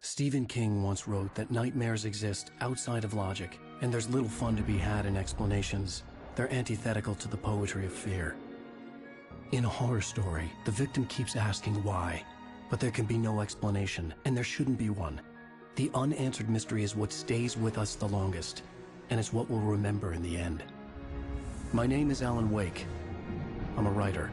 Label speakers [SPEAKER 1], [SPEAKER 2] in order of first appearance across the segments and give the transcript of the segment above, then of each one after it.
[SPEAKER 1] Stephen King once wrote that nightmares exist outside of logic, and there's little fun to be had in explanations. They're antithetical to the poetry of fear. In a horror story, the victim keeps asking why, but there can be no explanation, and there shouldn't be one. The unanswered mystery is what stays with us the longest, and it's what we'll remember in the end. My name is Alan Wake. I'm a writer.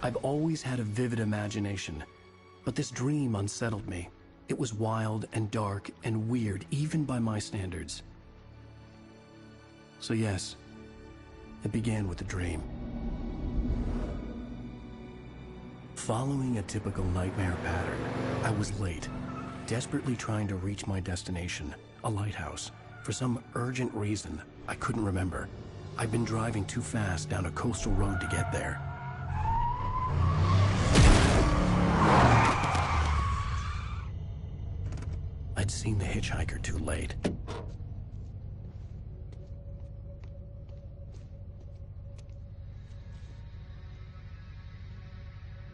[SPEAKER 1] I've always had a vivid imagination, but this dream unsettled me. It was wild and dark and weird, even by my standards. So yes, it began with a dream. Following a typical nightmare pattern, I was late, desperately trying to reach my destination, a lighthouse. For some urgent reason, I couldn't remember. I'd been driving too fast down a coastal road to get there. I'd seen the hitchhiker too late.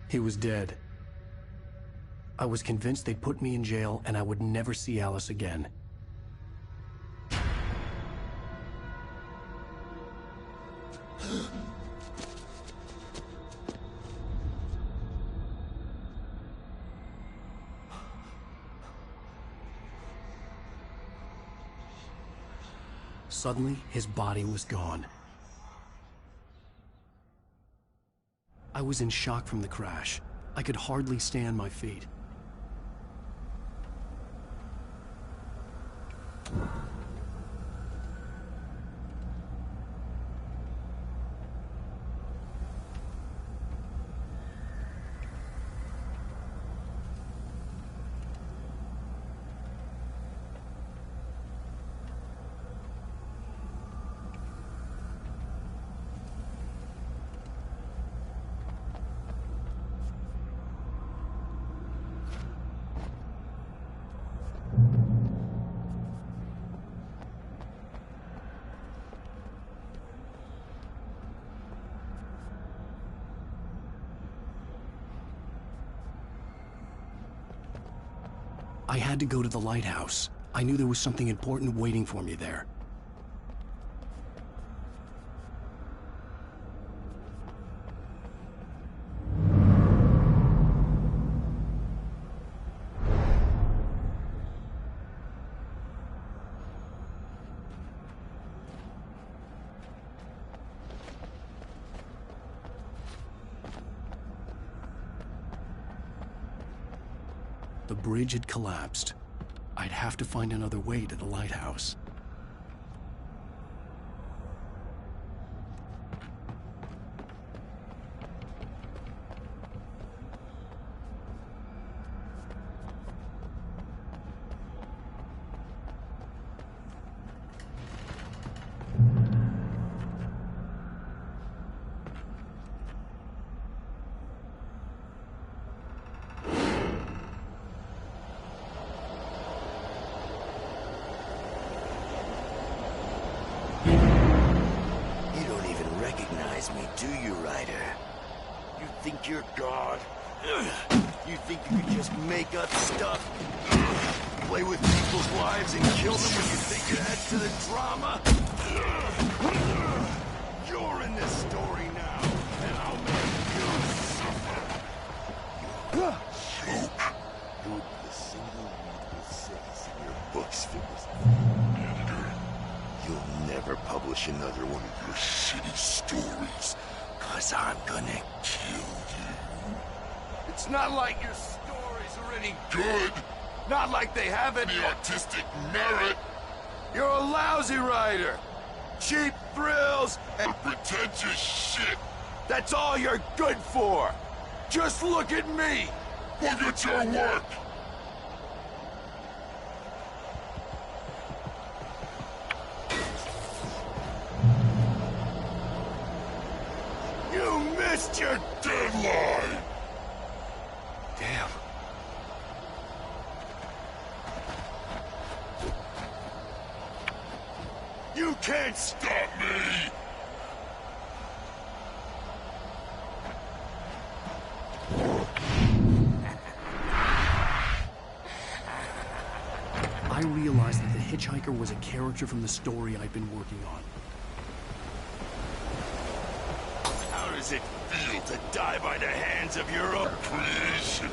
[SPEAKER 1] He was dead. I was convinced they'd put me in jail and I would never see Alice again. Suddenly, his body was gone. I was in shock from the crash. I could hardly stay on my feet. I had to go to the lighthouse. I knew there was something important waiting for me there. The bridge had collapsed. I'd have to find another way to the lighthouse.
[SPEAKER 2] Me, do you, Ryder? You think you're God? You think you can just make up stuff? Play with people's lives and kill them when you think it adds to the drama? You're in this story now, and I'll make you suffer. Joke. You would be the single readable sentence in your books, Phyllis. Editor, you'll never publish another one of your shitty stories, 'cause I'm gonna kill you. It's not like your stories are any good. Not like they have any artistic merit. You're a lousy writer. Cheap thrills and pretentious shit. That's all you're good for. Just look at me. Look at your work. You missed your deadline! Damn. You can't stop me!
[SPEAKER 1] I realized that the hitchhiker was a character from the story I'd been working on.
[SPEAKER 2] How does it feel to die by the hands of your own creation?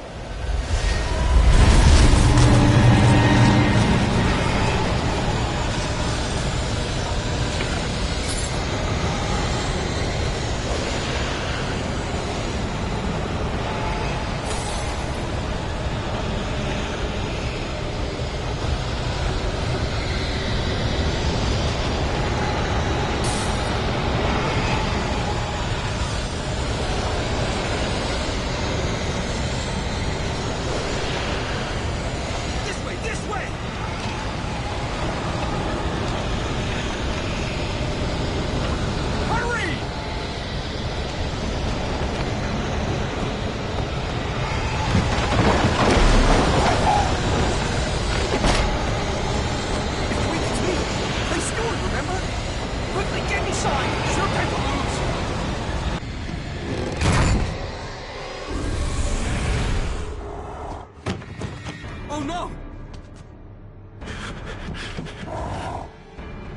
[SPEAKER 3] Oh no!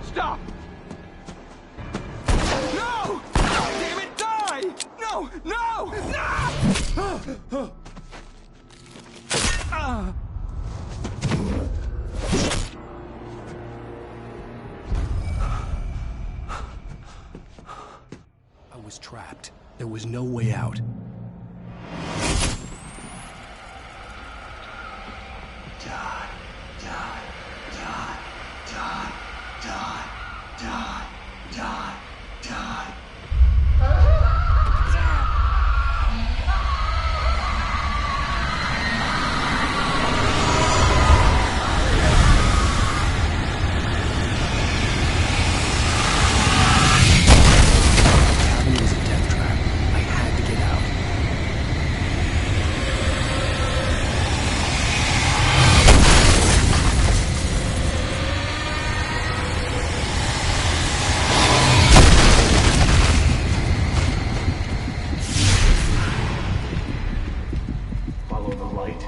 [SPEAKER 3] Stop! No! Damn it, die! No! No! No!
[SPEAKER 1] I was trapped. There was no way out.
[SPEAKER 2] Die, die, die, die, die, die, die, die.
[SPEAKER 1] It was a death trap. I had to get out.
[SPEAKER 4] Follow the light.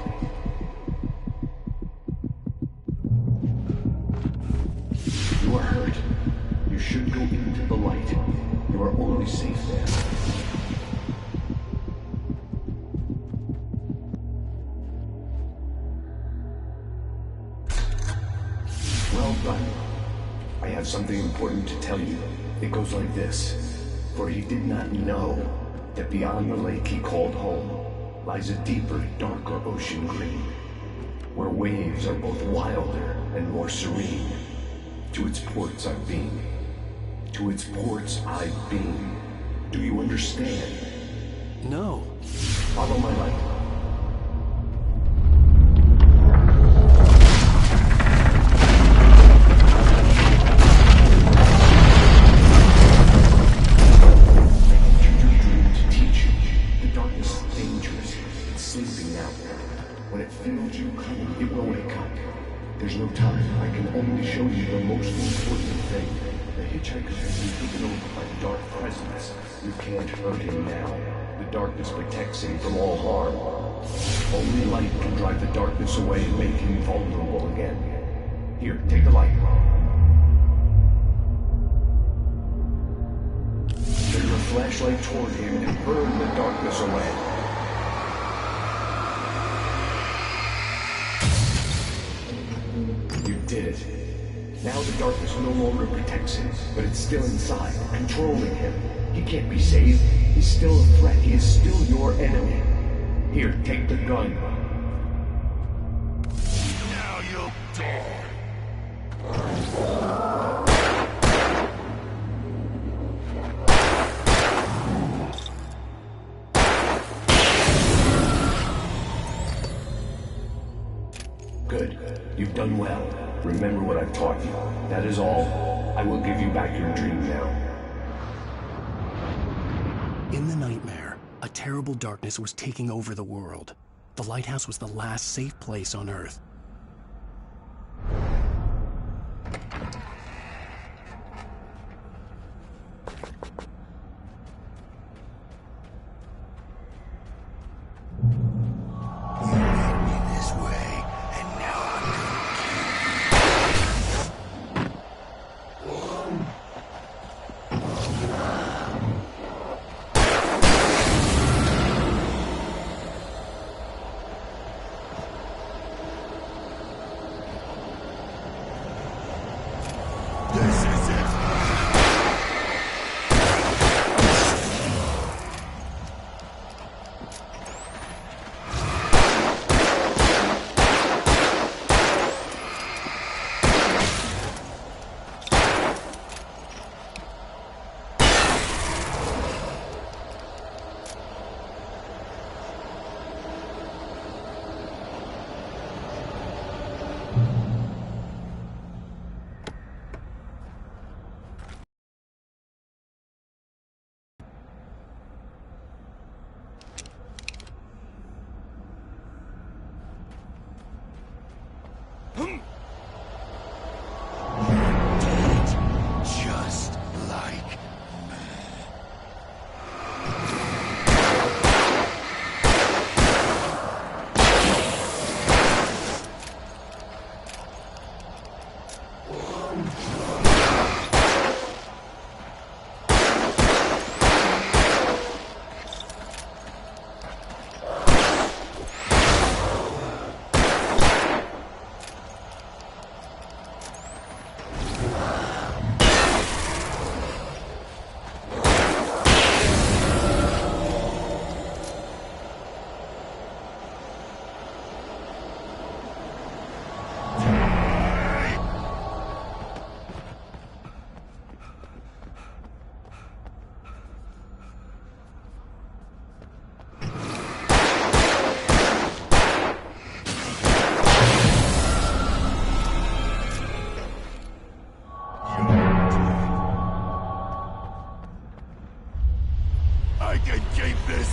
[SPEAKER 4] You are hurt. You should go into the light. You are only safe there. Well done. I have something important to tell you. It goes like this. For he did not know that beyond the lake he called home lies a deeper, darker ocean green, where waves are both wilder and more serene. To its ports I've been. To its ports I've been. Do you understand?
[SPEAKER 1] No.
[SPEAKER 4] Follow my light. When it feels you coming, it will wake up. There's no time. I can only show you the most important thing. The hitchhiker has been taken over by the dark presence. You can't hurt him now. The darkness protects him from all harm. Only light can drive the darkness away and make him vulnerable again. Here, take the light. Turn your flashlight toward him and burn the darkness away. Did it. Now the darkness no longer protects him, but it's still inside, controlling him. He can't be saved. He's still a threat. He is still your enemy. Here, take the gun.
[SPEAKER 2] Now you'll die.
[SPEAKER 4] Good. You've done well. Remember what I've taught you. That is all. I will give you back your dream now.
[SPEAKER 1] In the nightmare, a terrible darkness was taking over the world. The lighthouse was the last safe place on Earth.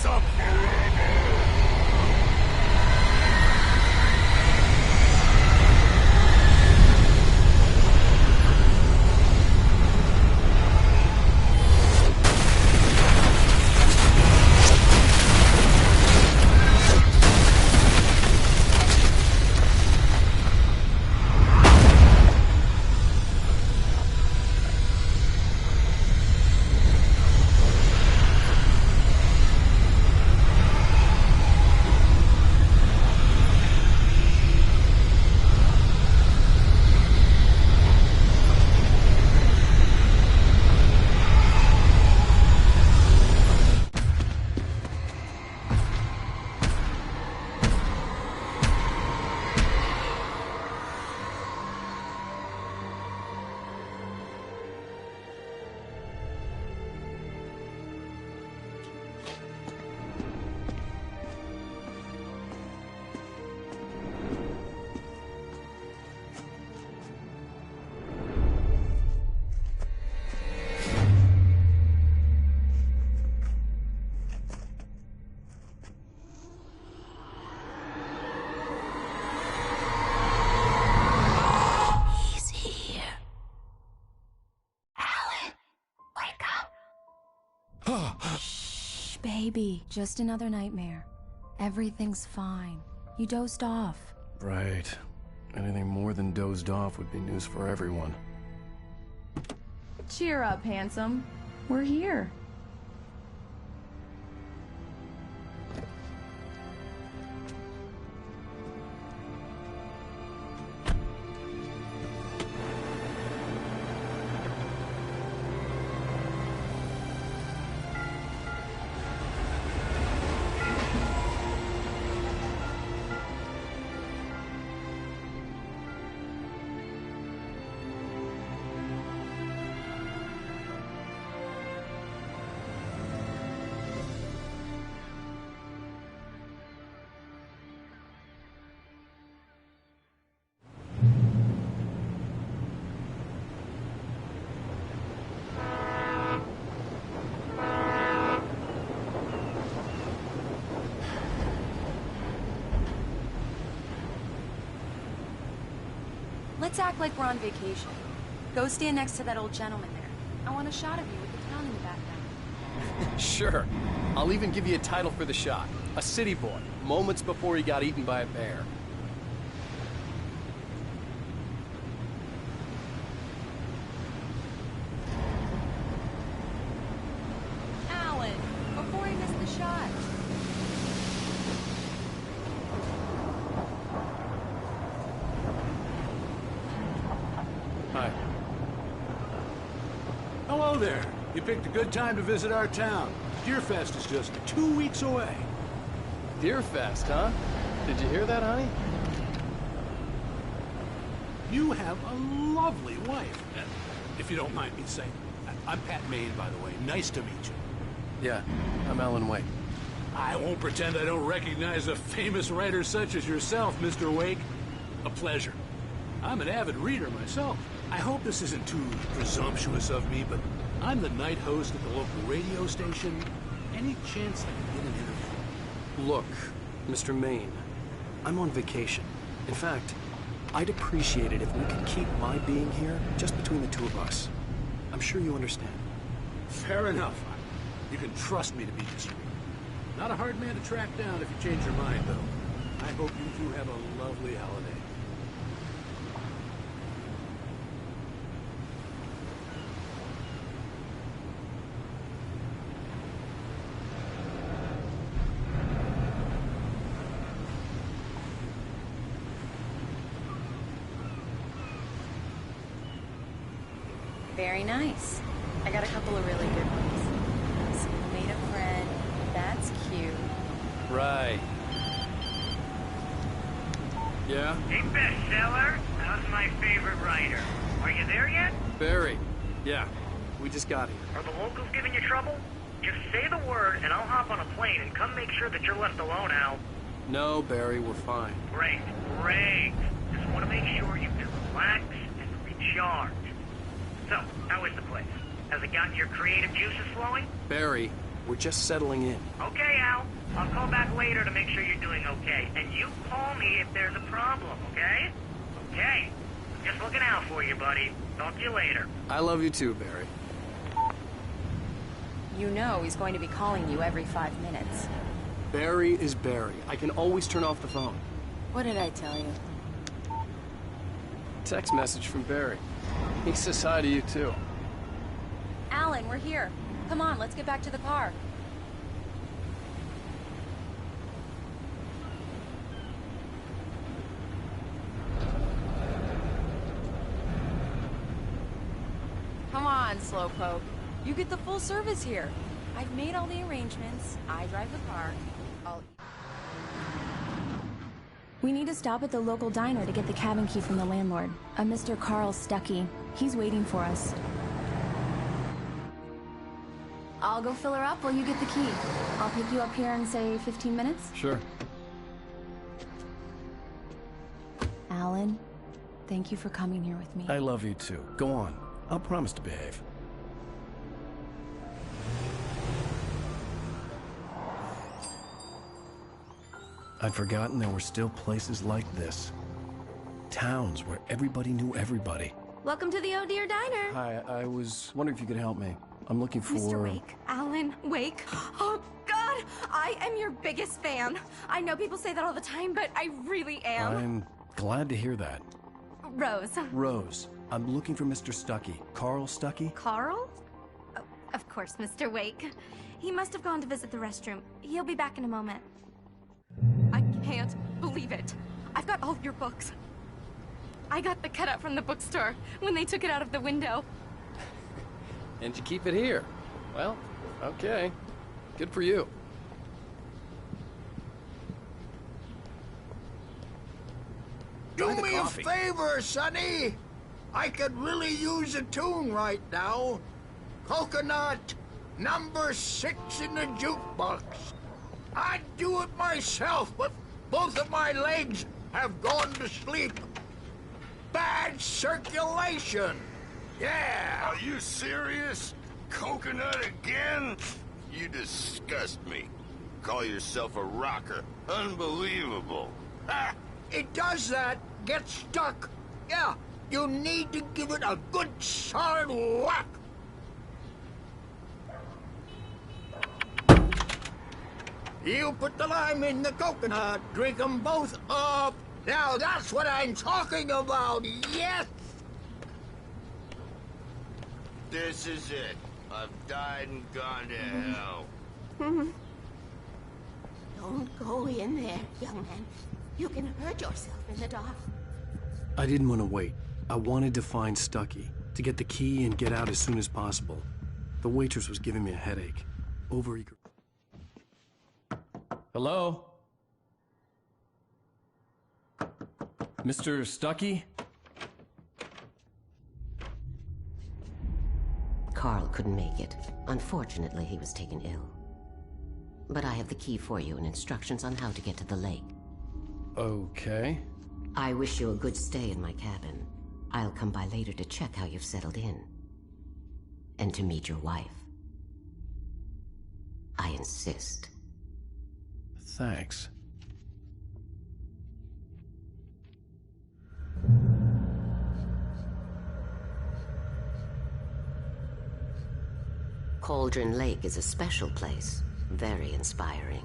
[SPEAKER 2] up forever!
[SPEAKER 5] Shh, baby. Just another nightmare. Everything's fine. You dozed off.
[SPEAKER 1] Right. Anything more than dozed off would be news for everyone.
[SPEAKER 5] Cheer up, handsome. We're here. Let's act like we're on vacation. Go stand next to that old gentleman there. I want a shot of you with the town in the background.
[SPEAKER 1] Sure. I'll even give you a title for the shot. A city boy, moments before he got eaten by a bear.
[SPEAKER 5] Alan, before he missed the shot.
[SPEAKER 1] Hi.
[SPEAKER 6] Hello there. You picked a good time to visit our town. Deerfest is just 2 weeks away.
[SPEAKER 1] Deerfest, huh? Did you hear that, honey?
[SPEAKER 6] You have a lovely wife. If you don't mind me saying. I'm Pat Maine, by the way. Nice to meet you.
[SPEAKER 1] Yeah, I'm Alan Wake.
[SPEAKER 6] I won't pretend I don't recognize a famous writer such as yourself, Mr. Wake. A pleasure. I'm an avid reader myself. I hope this isn't too presumptuous of me, but I'm the night host at the local radio station. Any chance I can get an interview?
[SPEAKER 1] Look, Mr. Maine, I'm on vacation. In fact, I'd appreciate it if we could keep my being here just between the two of us. I'm sure you understand.
[SPEAKER 6] Fair enough. You can trust me to be discreet. Not a hard man to track down if you change your mind, though. I hope you two have a lovely holiday.
[SPEAKER 5] Very nice. I got a couple of really good ones. So you made a friend. That's cute.
[SPEAKER 1] Right. Yeah?
[SPEAKER 7] Hey, bestseller. How's my favorite writer? Are you there yet?
[SPEAKER 1] Barry. Yeah. We just got here.
[SPEAKER 7] Are the locals giving you trouble? Just say the word, and I'll hop on a plane and come make sure that you're left alone, Al.
[SPEAKER 1] No, Barry, we're fine.
[SPEAKER 7] Great, great. Just want to make sure you can relax and recharge. So, how is the place? Has it gotten your creative juices flowing?
[SPEAKER 1] Barry, We're just settling in.
[SPEAKER 7] Okay, Al. I'll call back later to make sure you're doing okay. And you call me if there's a problem, okay? Okay. I'm just looking out for you, buddy. Talk to you later.
[SPEAKER 1] I love you too, Barry.
[SPEAKER 5] You know he's going to be calling you every 5 minutes.
[SPEAKER 1] Barry is Barry. I can always turn off the phone.
[SPEAKER 5] What did I tell you?
[SPEAKER 1] Text message from Barry. He says hi to you too.
[SPEAKER 5] Alan, we're here. Come on, let's get back to the car. Come on, Slowpoke. You get the full service here. I've made all the arrangements. I drive the car.
[SPEAKER 8] We need to stop at the local diner to get the cabin key from the landlord, a Mr. Carl Stuckey. He's waiting for us. I'll go fill her up while you get the key. I'll pick you up here in, say, 15 minutes?
[SPEAKER 1] Sure.
[SPEAKER 8] Alan, thank you for coming here with me.
[SPEAKER 1] I love you too. Go on. I'll promise to behave. I'd forgotten there were still places like this. Towns where everybody knew everybody.
[SPEAKER 8] Welcome to the Oh Dear Diner.
[SPEAKER 1] Hi, I was wondering if you could help me. I'm looking for...
[SPEAKER 9] Mr. Wake. Alan Wake. Oh, God! I am your biggest fan. I know people say that all the time, but I really am.
[SPEAKER 1] I'm glad to hear that.
[SPEAKER 9] Rose.
[SPEAKER 1] Rose, I'm looking for Mr. Stuckey. Carl Stuckey?
[SPEAKER 9] Carl? Oh, of course, Mr. Wake. He must have gone to visit the restroom. He'll be back in a moment. I can't believe it. I've got all of your books. I got the cutout from the bookstore when they took it out of the window.
[SPEAKER 1] And you keep it here. Well, okay. Good for you.
[SPEAKER 10] Do me a favor, Sonny. I could really use a tune right now. Coconut, number 6 in the jukebox. I'd do it myself, but both of my legs have gone to sleep. Bad circulation. Yeah.
[SPEAKER 2] Are you serious? Coconut again? You disgust me. Call yourself a rocker. Unbelievable. Ha!
[SPEAKER 10] It does that. Get stuck. Yeah, you need to give it a good solid whack. You put the lime in the coconut, drink them both up. Now that's what I'm talking about, yes!
[SPEAKER 2] This is it. I've died and gone to hell.
[SPEAKER 11] Don't go in there, young man. You can hurt yourself in the dark.
[SPEAKER 1] I didn't want to wait. I wanted to find Stuckey, to get the key and get out as soon as possible. The waitress was giving me a headache. Overeager. Hello? Mr. Stuckey?
[SPEAKER 11] Carl couldn't make it. Unfortunately, he was taken ill. But I have the key for you and instructions on how to get to the lake.
[SPEAKER 1] Okay.
[SPEAKER 11] I wish you a good stay in my cabin. I'll come by later to check how you've settled in. And to meet your wife. I insist.
[SPEAKER 1] Thanks.
[SPEAKER 11] Cauldron Lake is a special place. Very inspiring.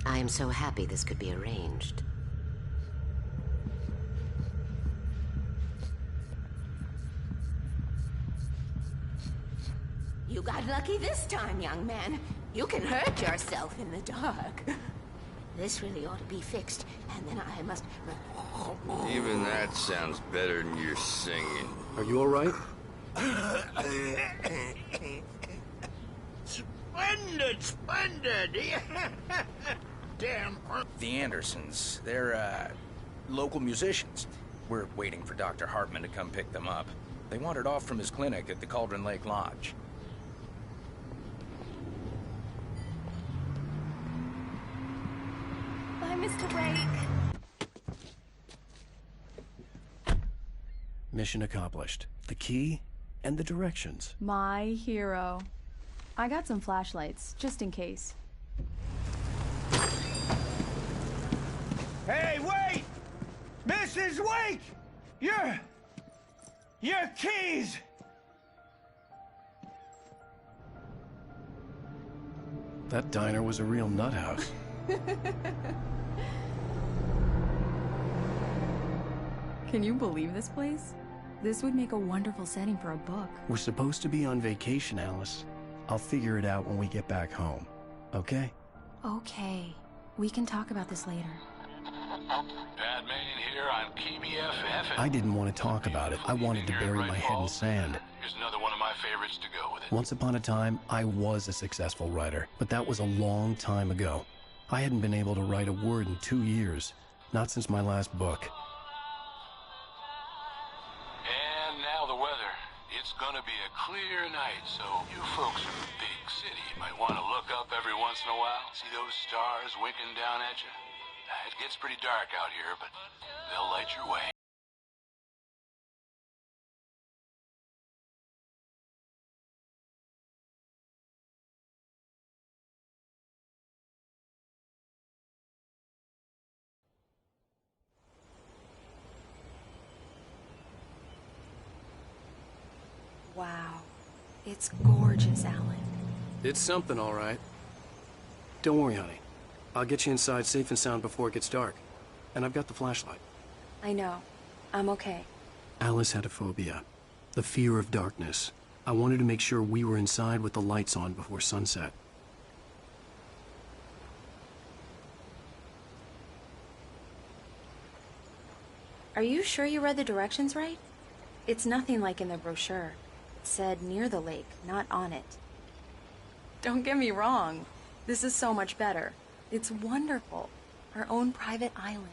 [SPEAKER 11] I am so happy this could be arranged.
[SPEAKER 12] You got lucky this time, young man. You can hurt yourself in the dark. This really ought to be fixed, and then I must...
[SPEAKER 2] Even that sounds better than your singing.
[SPEAKER 1] Are you all right?
[SPEAKER 10] Splendid, splendid! Damn.
[SPEAKER 13] The Andersons, they're, local musicians. We're waiting for Dr. Hartman to come pick them up. They wandered off from his clinic at the Cauldron Lake Lodge.
[SPEAKER 9] Mr. Wake.
[SPEAKER 1] Mission accomplished. The key and the directions.
[SPEAKER 8] My hero. I got some flashlights, just in case.
[SPEAKER 3] Hey, wait! Mrs. Wake! Your keys!
[SPEAKER 1] That diner was a real nut house.
[SPEAKER 8] Can you believe this place? This would make a wonderful setting for a book.
[SPEAKER 1] We're supposed to be on vacation, Alice. I'll figure it out when we get back home. Okay?
[SPEAKER 8] Okay. We can talk about this later.
[SPEAKER 6] Batman here on KBFF.
[SPEAKER 1] I didn't want to talk about it. I wanted to bury my head in sand.
[SPEAKER 6] Here's another one of my favorites to go with it.
[SPEAKER 1] Once upon a time, I was a successful writer, but that was a long time ago. I hadn't been able to write a word in 2 years. Not since my last book.
[SPEAKER 6] And now the weather. It's gonna be a clear night, so you folks in the big city might want to look up every once in a while. See those stars winking down at you? It gets pretty dark out here, but they'll light your way.
[SPEAKER 8] Wow. It's gorgeous, Alan.
[SPEAKER 1] It's something, all right. Don't worry, honey. I'll get you inside safe and sound before it gets dark. And I've got the flashlight.
[SPEAKER 8] I know. I'm okay.
[SPEAKER 1] Alice had a phobia. The fear of darkness. I wanted to make sure we were inside with the lights on before sunset.
[SPEAKER 8] Are you sure you read the directions right? It's nothing like in the brochure. It said near the lake, not on it. Don't get me wrong. This is so much better. It's wonderful. Our own private island.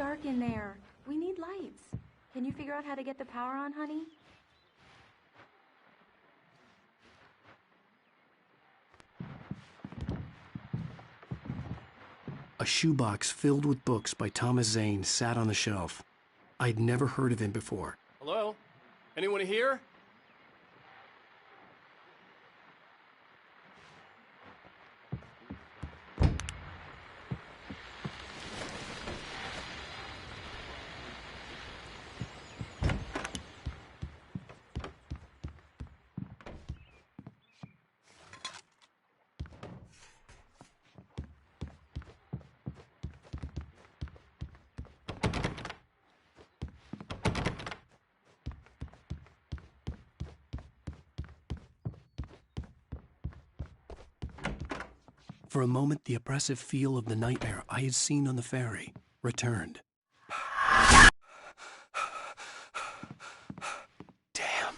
[SPEAKER 8] dark in there. We need lights. Can you figure out how to get the power on, honey?
[SPEAKER 1] A shoebox filled with books by Thomas Zane sat on the shelf. I'd never heard of him before.
[SPEAKER 14] Hello? Anyone here?
[SPEAKER 1] For a moment, the oppressive feel of the nightmare I had seen on the ferry returned. Damn.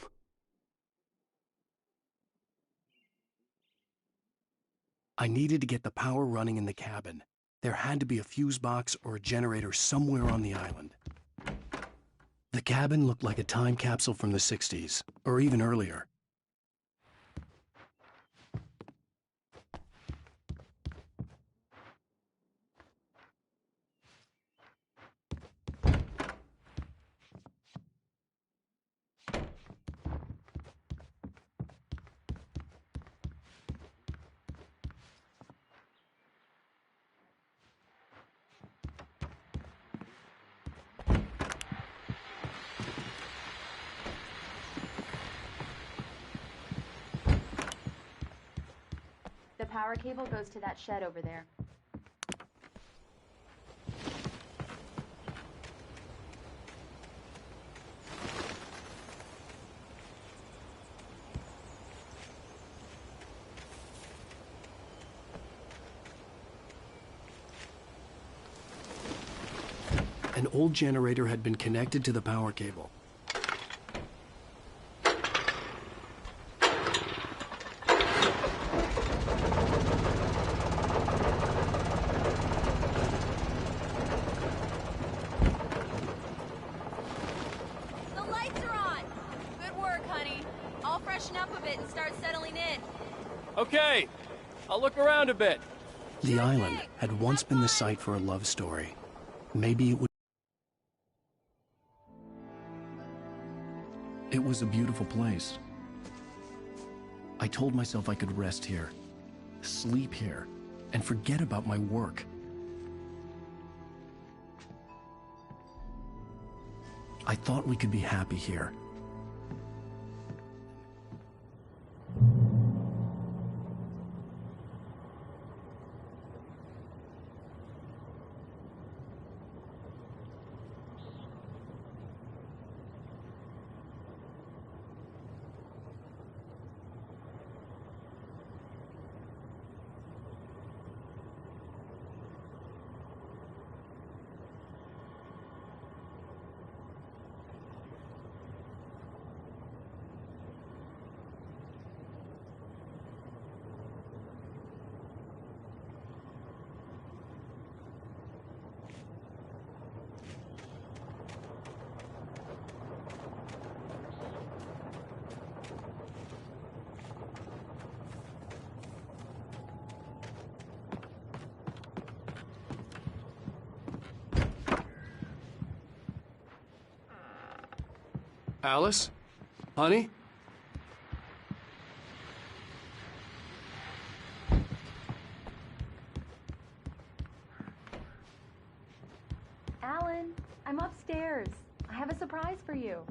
[SPEAKER 1] I needed to get the power running in the cabin. There had to be a fuse box or a generator somewhere on the island. The cabin looked like a time capsule from the 60s, or even earlier.
[SPEAKER 8] The power cable goes to that shed over there.
[SPEAKER 1] An old generator had been connected to the power cable.
[SPEAKER 8] The lights are on! Good work, honey. I'll freshen up a bit and start settling in.
[SPEAKER 14] Okay, I'll look around a bit.
[SPEAKER 1] The island had once been the site for a love story. Maybe it would. It was a beautiful place. I told myself I could rest here, sleep here, and forget about my work. I thought we could be happy here.
[SPEAKER 14] Alice? Honey?
[SPEAKER 8] Alan, I'm upstairs. I have a surprise for you.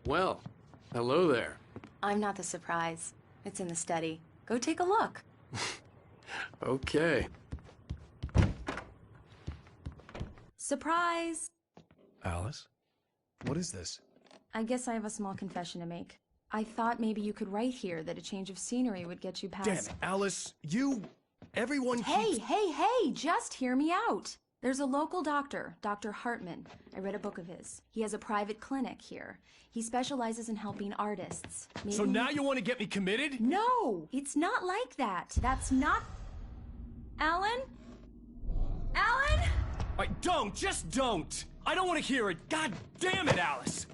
[SPEAKER 14] Well, hello there.
[SPEAKER 8] I'm not the surprise. It's in the study. Go take a look.
[SPEAKER 14] Okay.
[SPEAKER 8] Surprise!
[SPEAKER 1] Alice? What is this?
[SPEAKER 8] I guess I have a small confession to make. I thought maybe you could write here that a change of scenery would get you past...
[SPEAKER 1] Damn it, Alice, everyone keeps...
[SPEAKER 8] Hey, just hear me out. There's a local doctor, Dr. Hartman. I read a book of his. He has a private clinic here. He specializes in helping artists. Maybe...
[SPEAKER 14] So now you want to get me committed?
[SPEAKER 8] No, it's not like that. That's not... Alan?
[SPEAKER 9] Alan?
[SPEAKER 14] Wait, don't! Just don't! I don't want to hear it! God damn it, Alice!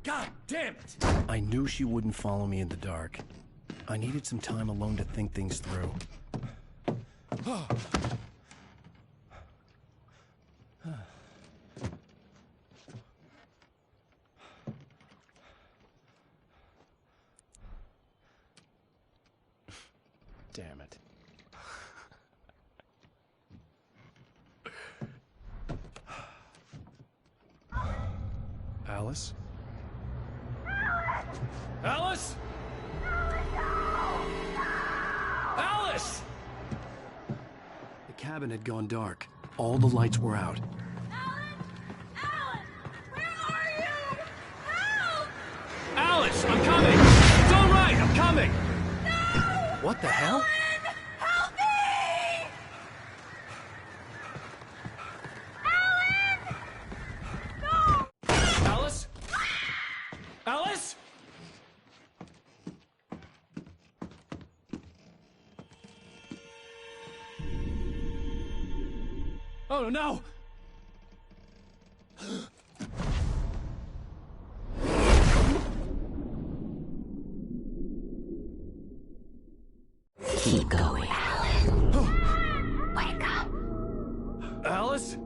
[SPEAKER 14] God damn it!
[SPEAKER 1] I knew she wouldn't follow me in the dark. I needed some time alone to think things through. Damn it. Alice?
[SPEAKER 14] Alice? Alice!
[SPEAKER 1] The cabin had gone dark. All the lights were out.
[SPEAKER 14] Alice, I'm coming! It's all right, I'm coming!
[SPEAKER 1] What the hell?
[SPEAKER 9] Help me!
[SPEAKER 14] Alice? Alice? Oh no!
[SPEAKER 11] Keep going, Alan.
[SPEAKER 9] Wake up.
[SPEAKER 14] Alice?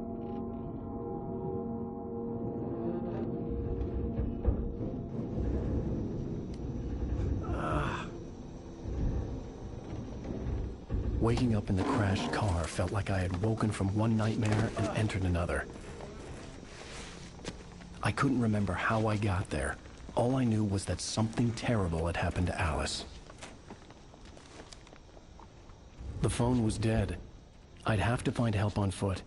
[SPEAKER 1] Waking up in the crashed car felt like I had woken from one nightmare and entered another. I couldn't remember how I got there. All I knew was that something terrible had happened to Alice. The phone was dead. I'd have to find help on foot.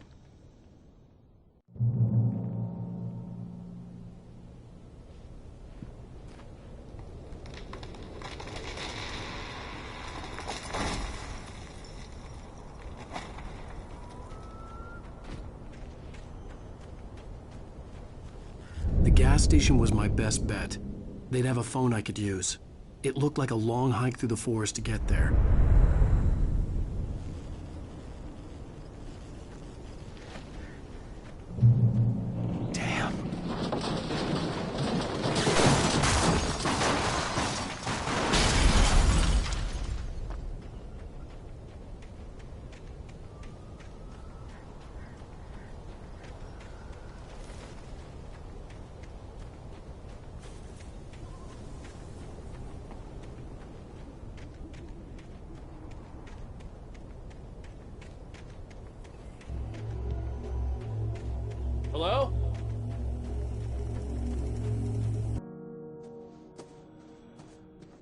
[SPEAKER 1] The gas station was my best bet. They'd have a phone I could use. It looked like a long hike through the forest to get there. Damn.
[SPEAKER 14] Hello?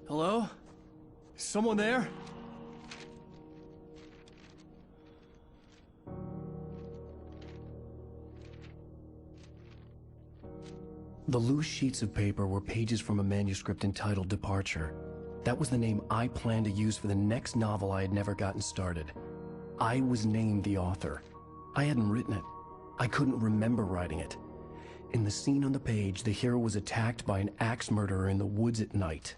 [SPEAKER 1] Hello?
[SPEAKER 14] Is someone there?
[SPEAKER 1] The loose sheets of paper were pages from a manuscript entitled Departure. That was the name I planned to use for the next novel I had never gotten started. I was named the author. I hadn't written it. I couldn't remember writing it. In the scene on the page, the hero was attacked by an axe murderer in the woods at night.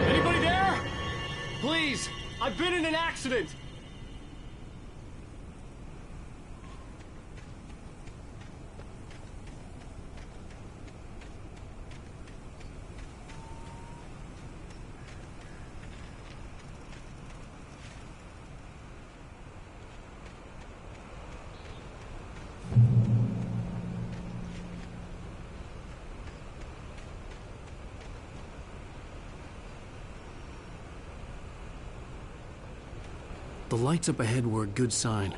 [SPEAKER 14] Anybody there? Please, I've been in an accident.
[SPEAKER 1] The lights up ahead were a good sign.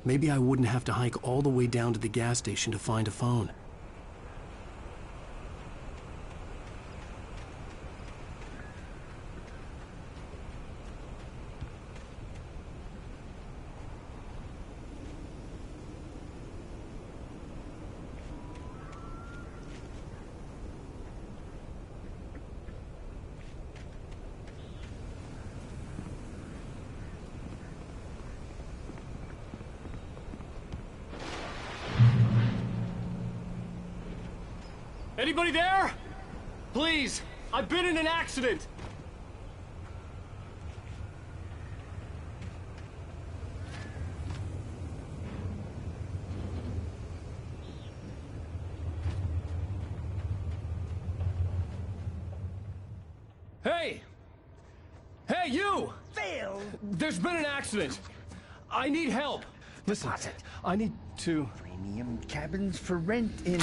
[SPEAKER 1] Maybe I wouldn't have to hike all the way down to the gas station to find a phone.
[SPEAKER 14] Anybody there? Please, I've been in an accident. Hey! Hey, you!
[SPEAKER 3] Phil!
[SPEAKER 14] There's been an accident. I need help. Listen, I need to...
[SPEAKER 3] Premium cabins for rent in...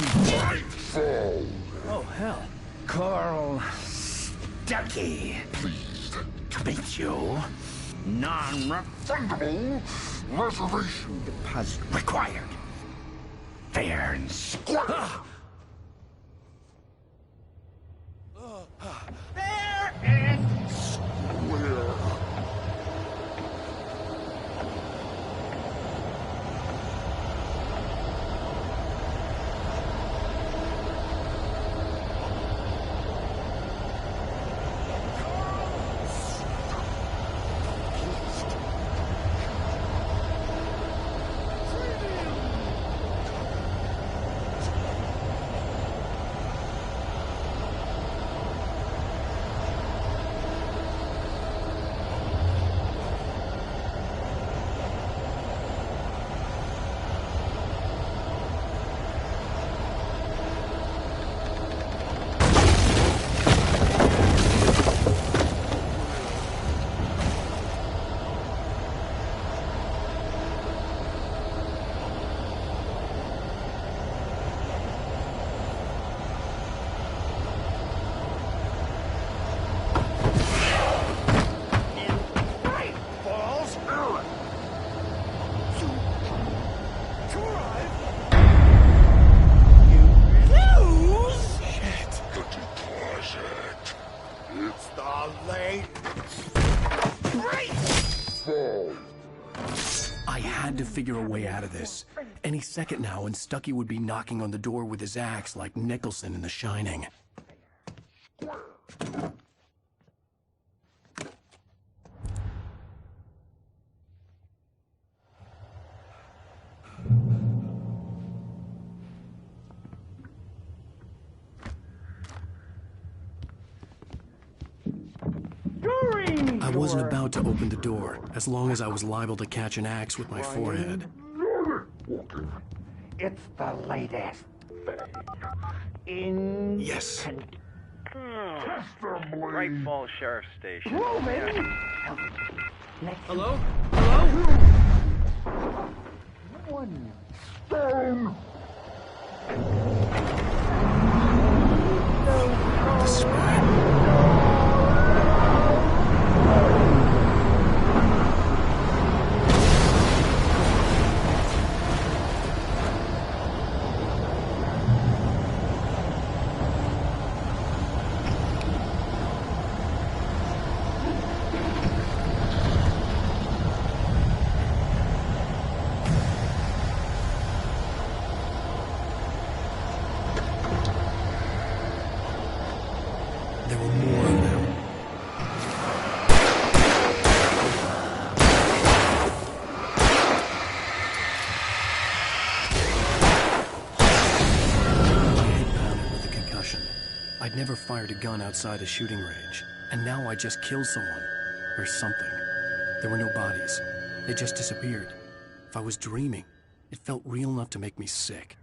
[SPEAKER 14] Oh, hell.
[SPEAKER 3] Carl Stuckey.
[SPEAKER 2] Pleased
[SPEAKER 3] to meet you. Non-refundable reservation deposit required. Fair and square. Fair and square.
[SPEAKER 1] I had to figure a way out of this. Any second now, and Stuckey would be knocking on the door with his axe like Nicholson in The Shining. I wasn't about to open the door, as long as I was liable to catch an axe with my forehead.
[SPEAKER 3] It's the latest in...
[SPEAKER 1] Yes.
[SPEAKER 15] Great Falls Sheriff's Station.
[SPEAKER 14] Hello? Hello?
[SPEAKER 3] One stone.
[SPEAKER 1] The spray. There were more of them. My head pounded with the concussion. I'd never fired a gun outside a shooting range, and now I just killed someone. Or something. There were no bodies. They just disappeared. If I was dreaming, it felt real enough to make me sick.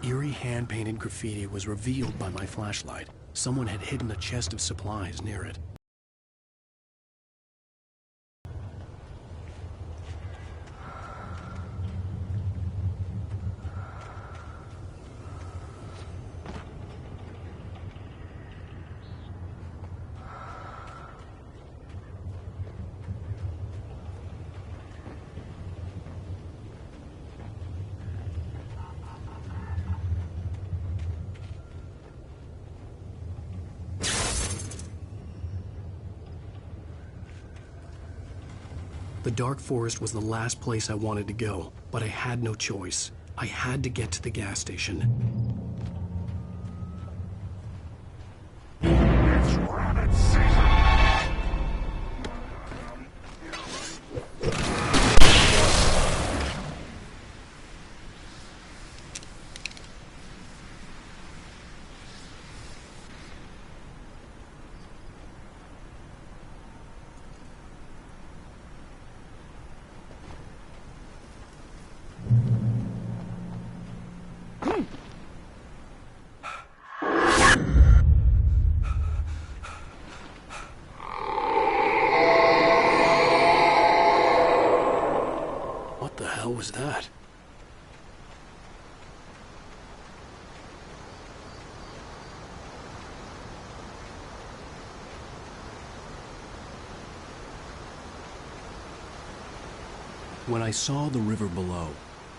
[SPEAKER 1] Eerie hand-painted graffiti was revealed by my flashlight. Someone had hidden a chest of supplies near it. The dark forest was the last place I wanted to go, but I had no choice. I had to get to the gas station.
[SPEAKER 3] It's rabbit season!
[SPEAKER 1] What the hell was that? When I saw the river below,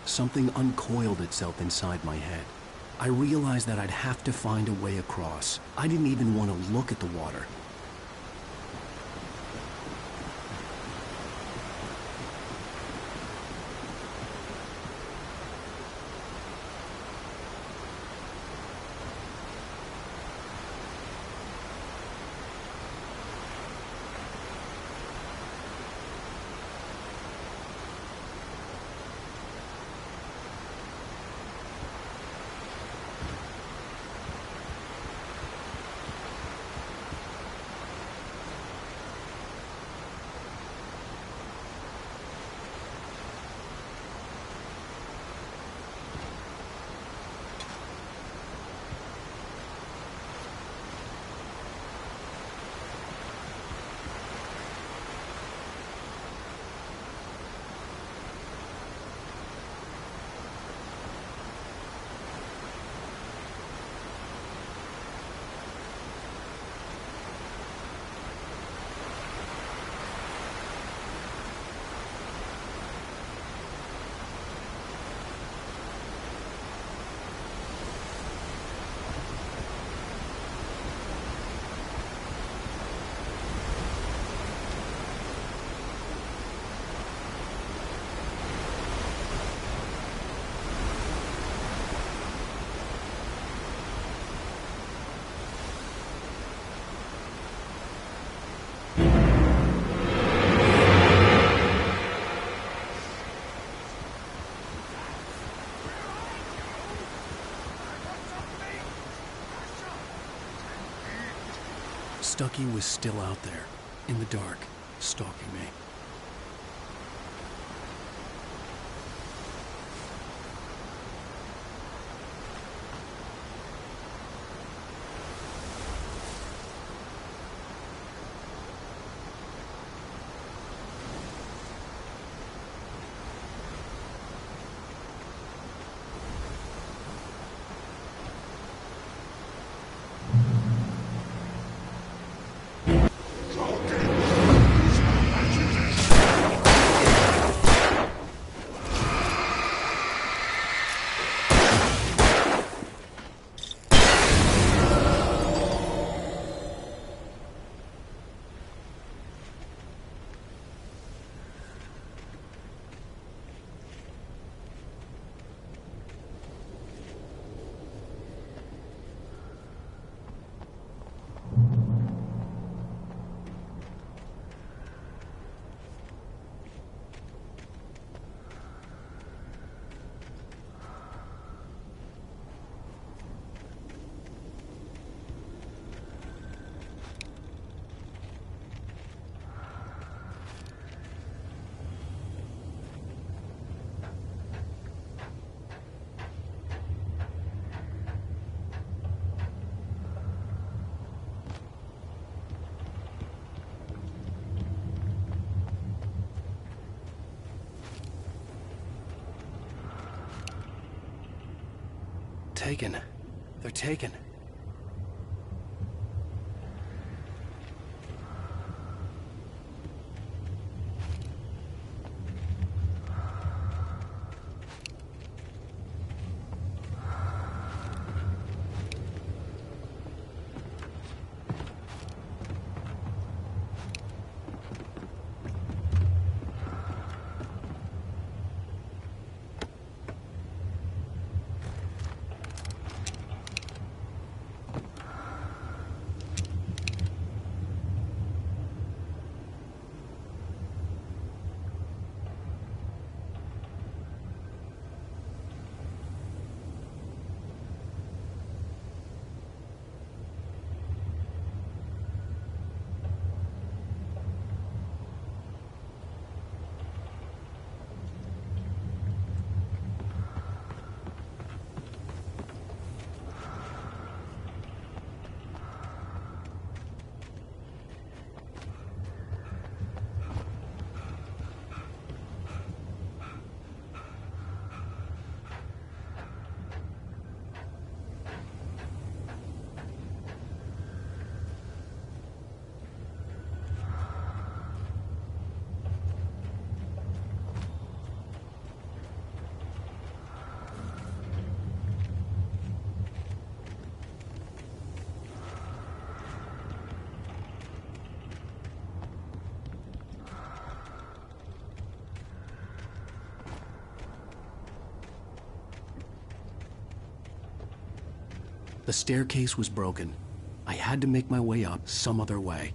[SPEAKER 1] something uncoiled itself inside my head. I realized that I'd have to find a way across. I didn't even want to look at the water. Stucky was still out there, in the dark, stalking me. Taken. They're taken. The staircase was broken. I had to make my way up some other way.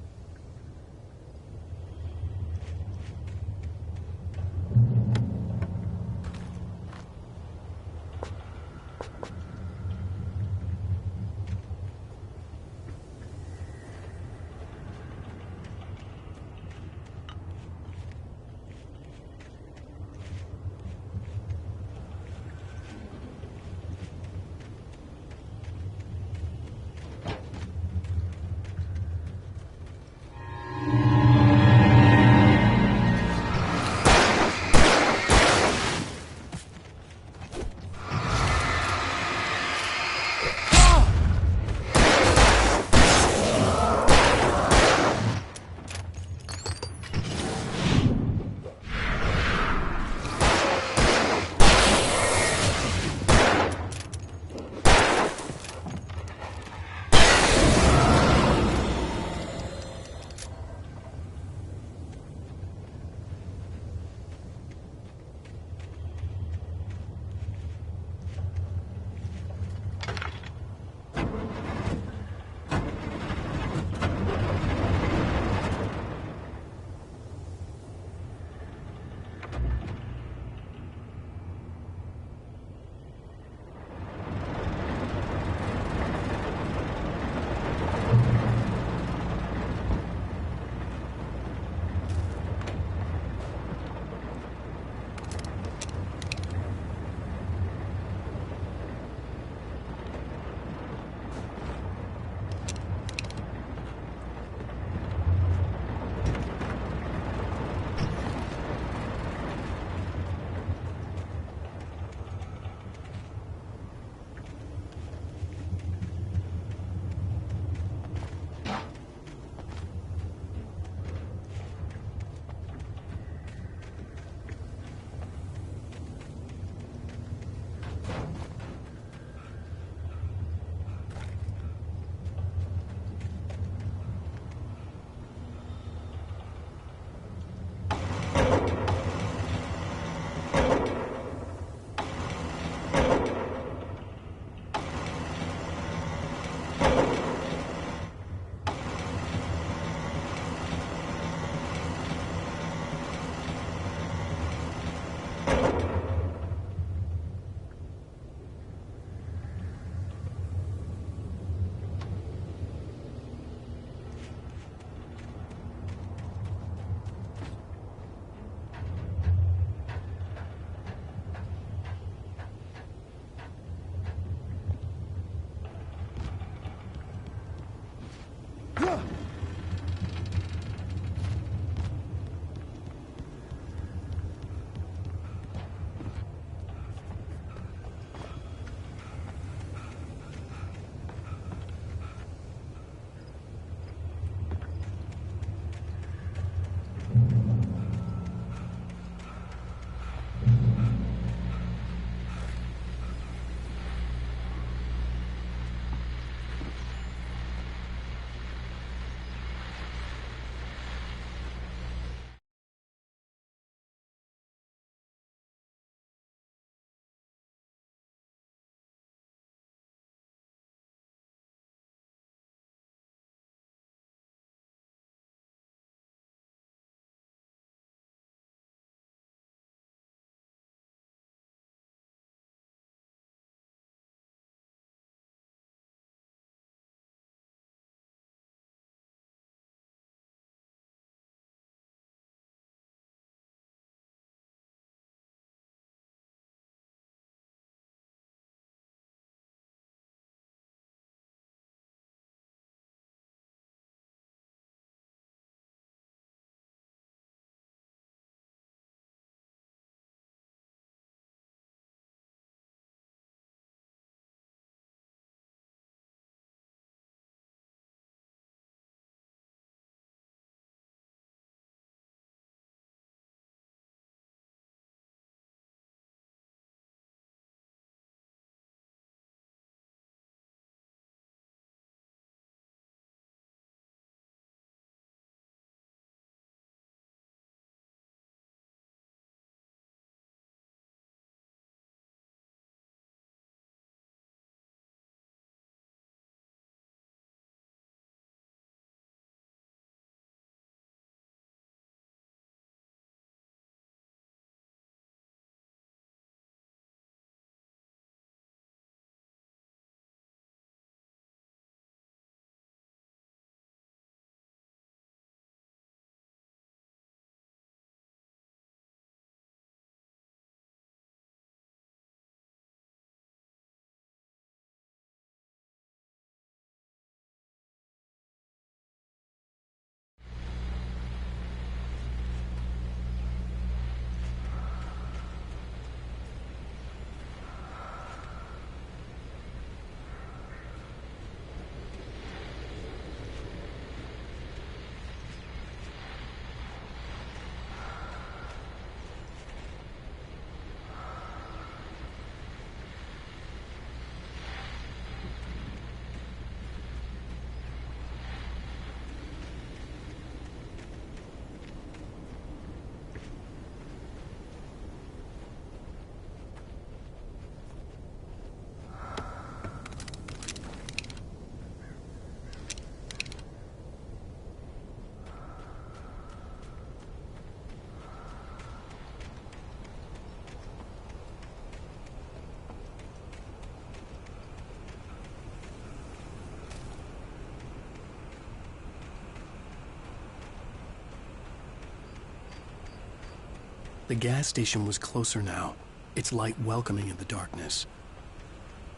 [SPEAKER 1] The gas station was closer now, its light welcoming in the darkness.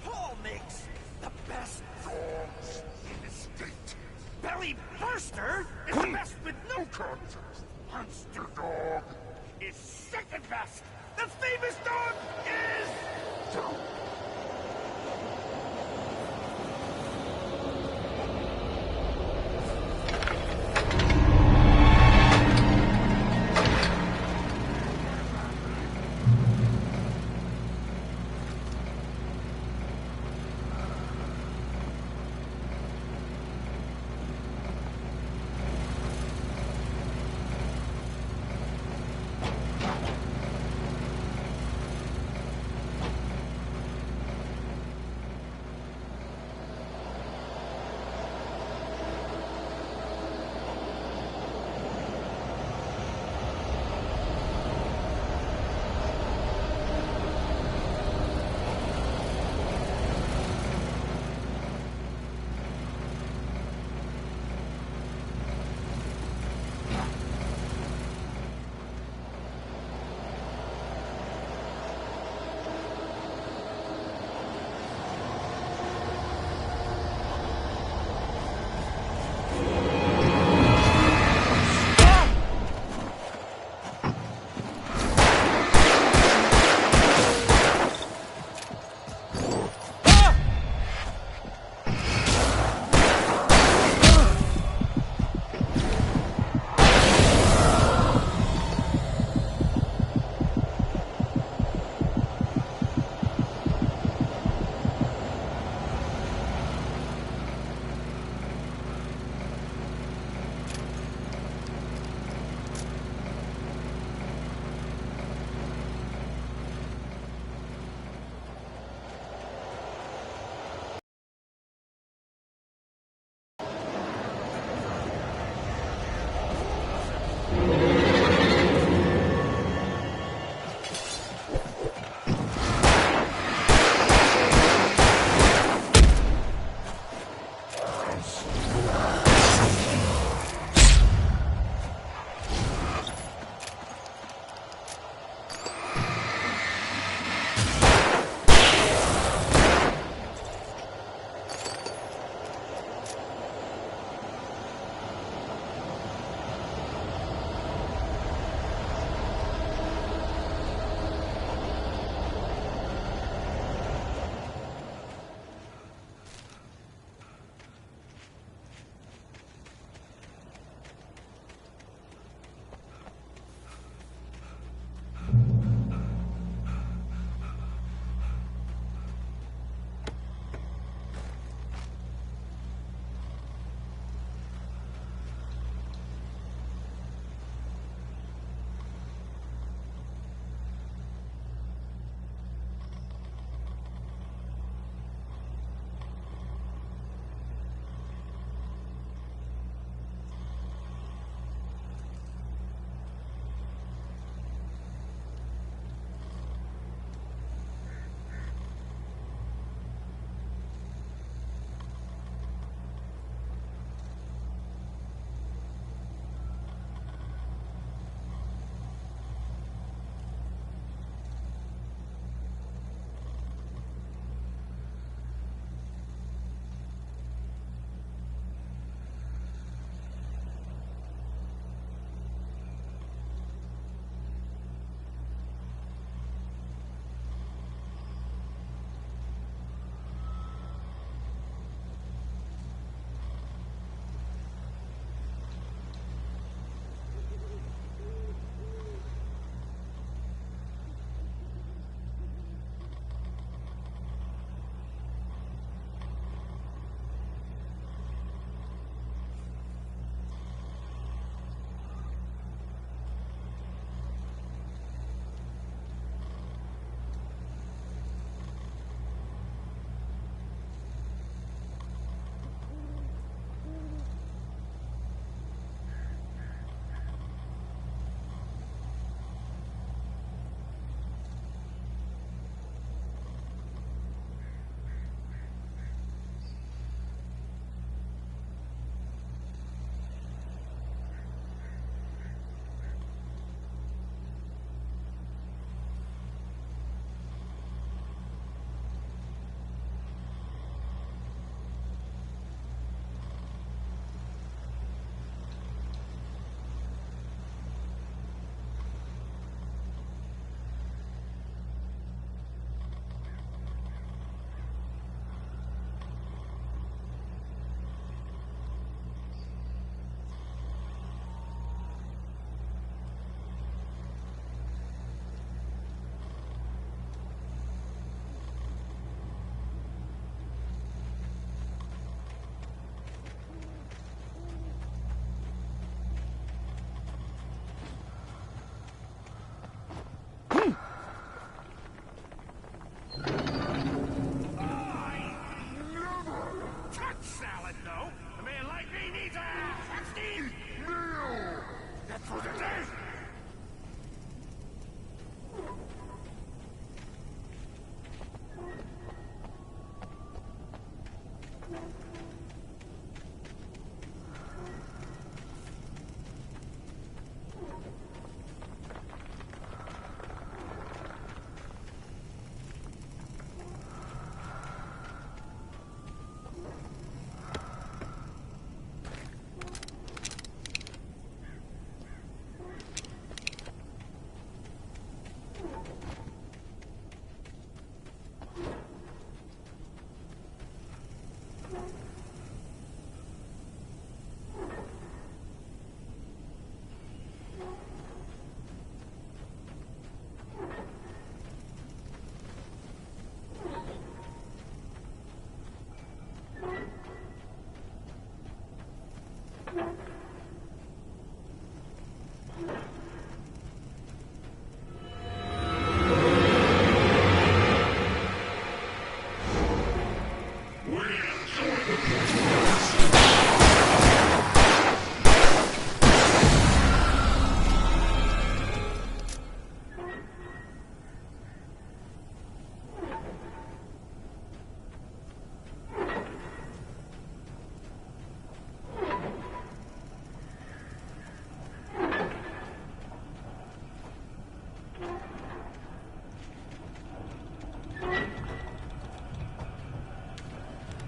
[SPEAKER 3] Paul makes the best dogs in the state. Belly Burster is the best with no contest. Monster Dog is second best. The famous dog is...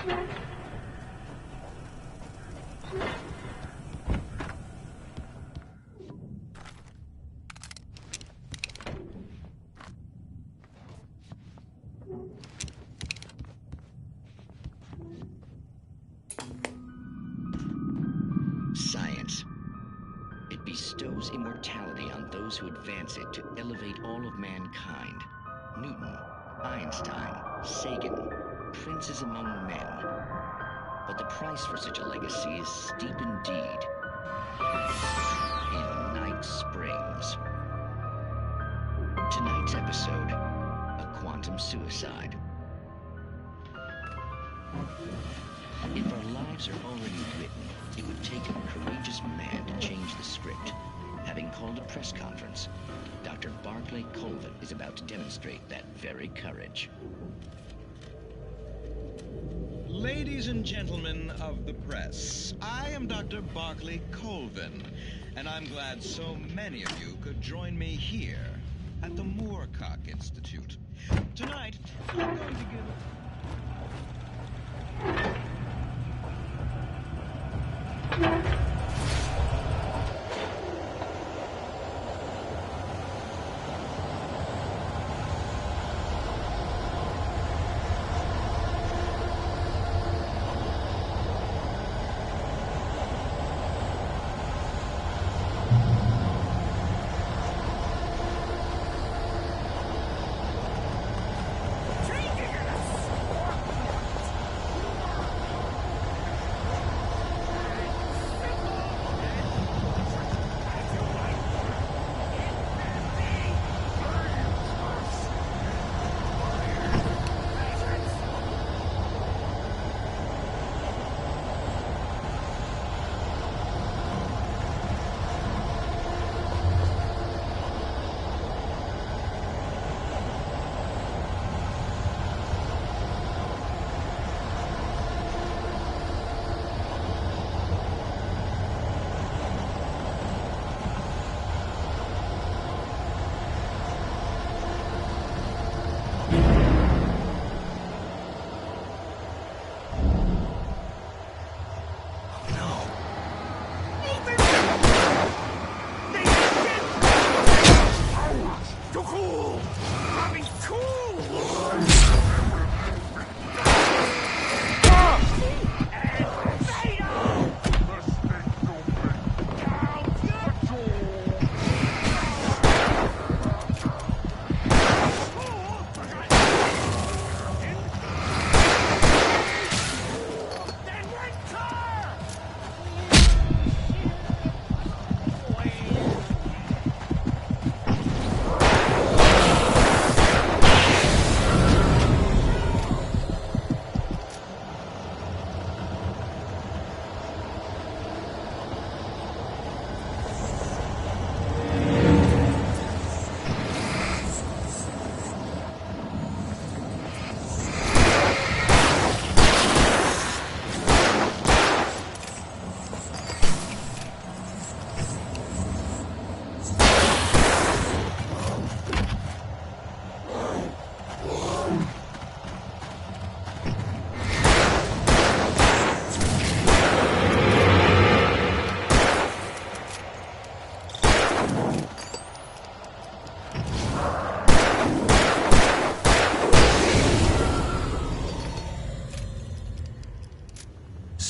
[SPEAKER 16] Science. It bestows immortality on those who advance it to elevate all of mankind. Newton, Einstein, Sagan, princes among men. But the price for such a legacy is steep indeed. In Night Springs. Tonight's episode, a quantum suicide. If our lives are already written, it would take a courageous man to change the script. Having called a press conference, Dr. Barclay Colvin is about to demonstrate that very courage.
[SPEAKER 17] Ladies and gentlemen of the press, I am Dr. Barclay Colvin, and I'm glad so many of you could join me here at the Moorcock Institute. Tonight, I'm going to give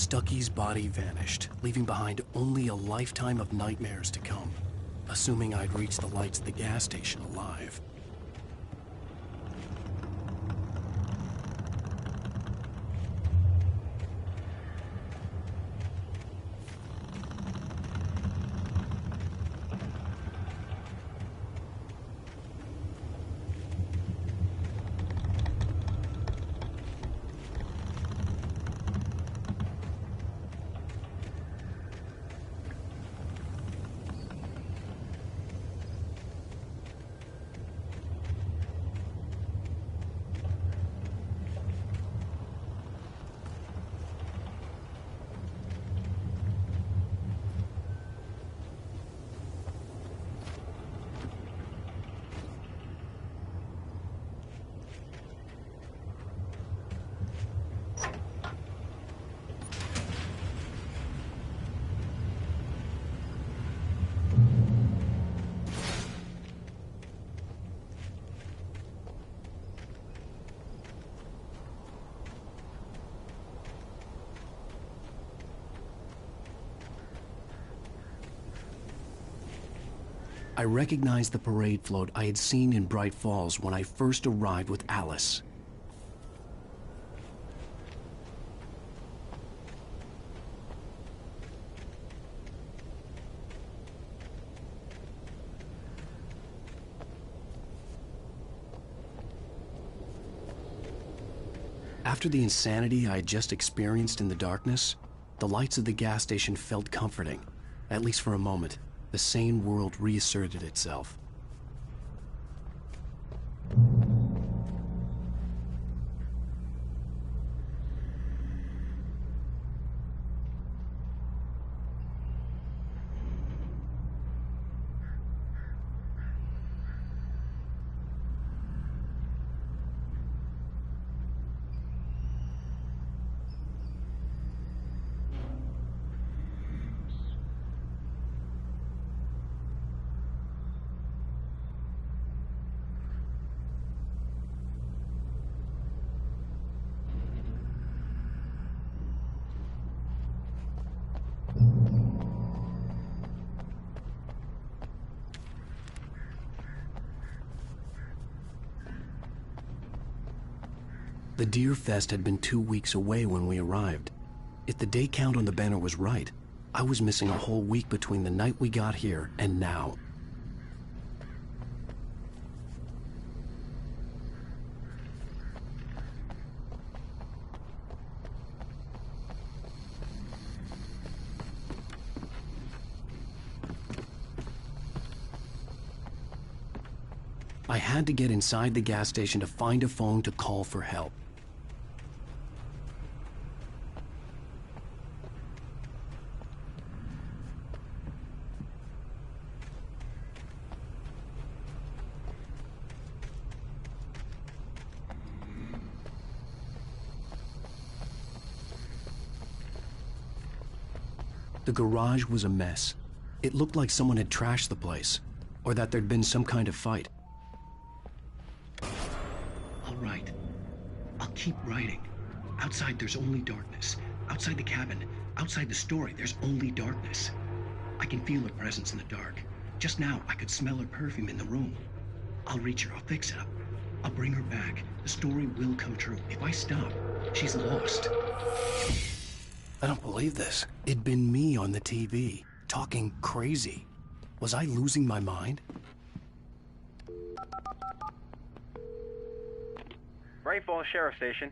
[SPEAKER 1] Stucky's body vanished, leaving behind only a lifetime of nightmares to come, assuming I'd reach the lights at the gas station alive. I recognized the parade float I had seen in Bright Falls when I first arrived with Alice. After the insanity I had just experienced in the darkness, the lights of the gas station felt comforting. At least for a moment, the sane world reasserted itself. The Deer Fest had been 2 weeks away when we arrived. If the day count on the banner was right, I was missing a whole week between the night we got here and now. I had to get inside the gas station to find a phone to call for help. The garage was a mess. It looked like someone had trashed the place, or that there'd been some kind of fight.
[SPEAKER 18] All right. I'll keep writing. Outside there's only darkness. Outside the cabin, outside the story, there's only darkness. I can feel her presence in the dark. Just now, I could smell her perfume in the room. I'll reach her, I'll fix it up. I'll bring her back. The story will come true. If I stop, she's lost.
[SPEAKER 1] I don't believe this. It'd been me on the TV, talking crazy. Was I losing my mind?
[SPEAKER 15] Bright Falls Sheriff Station.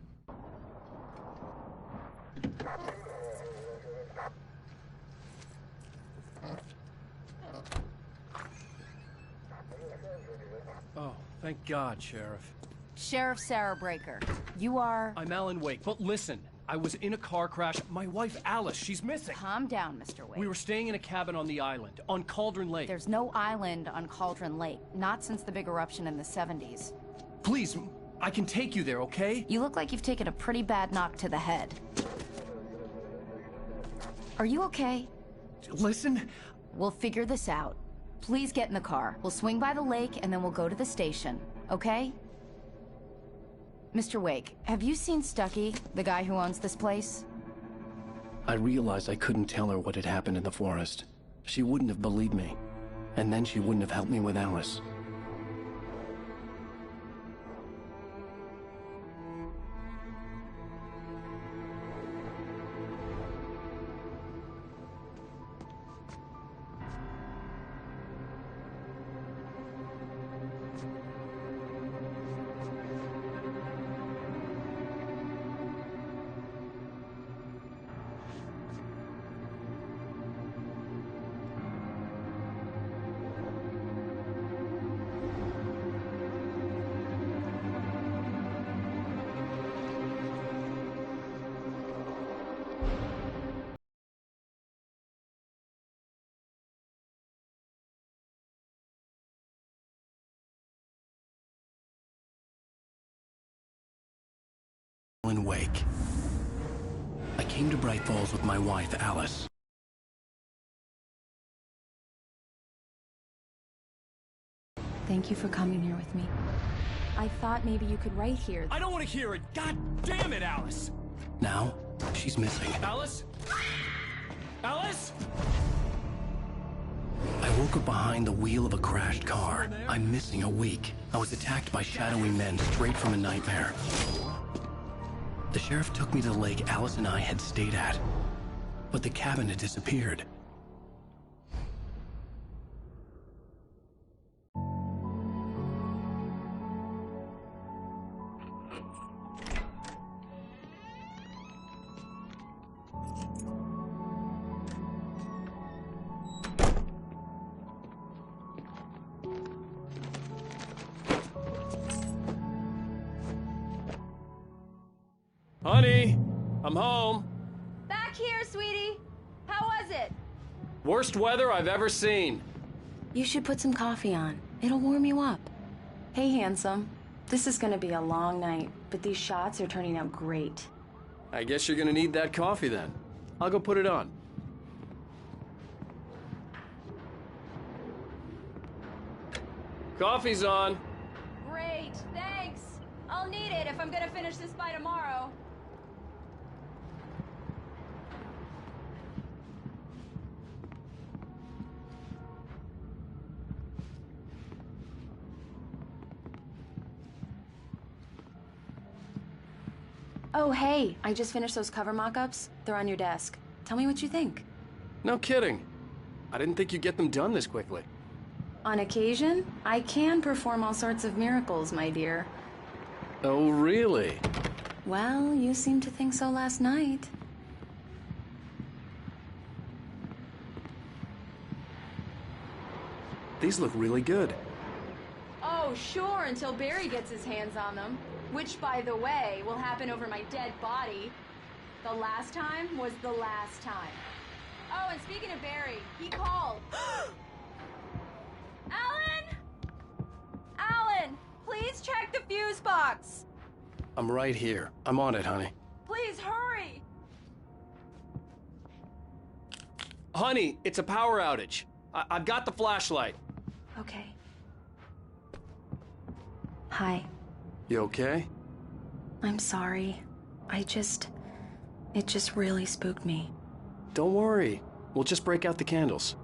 [SPEAKER 14] Oh, thank God, Sheriff.
[SPEAKER 19] Sheriff Sarah Breaker. You are...
[SPEAKER 14] I'm Alan Wake, but listen. I was in a car crash. My wife, Alice, she's missing.
[SPEAKER 19] Calm down, Mr. Wake.
[SPEAKER 14] We were staying in a cabin on the island, on Cauldron Lake.
[SPEAKER 19] There's no island on Cauldron Lake. Not since the big eruption in the 70s.
[SPEAKER 14] Please, I can take you there, okay?
[SPEAKER 19] You look like you've taken a pretty bad knock to the head. Are you okay?
[SPEAKER 14] Listen.
[SPEAKER 19] We'll figure this out. Please get in the car. We'll swing by the lake and then we'll go to the station, okay? Mr. Wake, have you seen Stucky, the guy who owns this place?
[SPEAKER 1] I realized I couldn't tell her what had happened in the forest. She wouldn't have believed me. And then she wouldn't have helped me with Alice. Alan Wake. I came to Bright Falls with my wife, Alice.
[SPEAKER 8] Thank you for coming here with me. I thought maybe you could write here.
[SPEAKER 14] I don't want to hear it! God damn it, Alice!
[SPEAKER 1] Now, she's missing.
[SPEAKER 14] Alice? Alice?
[SPEAKER 1] I woke up behind the wheel of a crashed car. I'm missing a week. I was attacked by shadowy men straight from a nightmare. The sheriff took me to the lake Alice and I had stayed at, but the cabin had disappeared.
[SPEAKER 14] Honey, I'm home.
[SPEAKER 8] Back here, sweetie. How was it?
[SPEAKER 14] Worst weather I've ever seen.
[SPEAKER 8] You should put some coffee on. It'll warm you up. Hey, handsome. This is gonna be a long night, but these shots are turning out great.
[SPEAKER 14] I guess you're gonna need that coffee then. I'll go put it on. Coffee's on.
[SPEAKER 8] Great, thanks. I'll need it if I'm gonna finish this by tomorrow. Oh, hey, I just finished those cover mock-ups. They're on your desk. Tell me what you think.
[SPEAKER 14] No kidding. I didn't think you'd get them done this quickly.
[SPEAKER 8] On occasion, I can perform all sorts of miracles, my dear.
[SPEAKER 14] Oh, really?
[SPEAKER 8] Well, you seemed to think so last night.
[SPEAKER 14] These look really good.
[SPEAKER 8] Oh, sure, until Barry gets his hands on them. Which, by the way, will happen over my dead body. The last time was the last time. Oh, and speaking of Barry, he called. Alan! Alan, please check the fuse box.
[SPEAKER 14] I'm right here. I'm on it, honey.
[SPEAKER 8] Please hurry.
[SPEAKER 14] Honey, it's a power outage. I've got the flashlight.
[SPEAKER 8] Okay. Hi.
[SPEAKER 14] You okay?
[SPEAKER 8] I'm sorry. It just really spooked me.
[SPEAKER 14] Don't worry. We'll just break out the candles.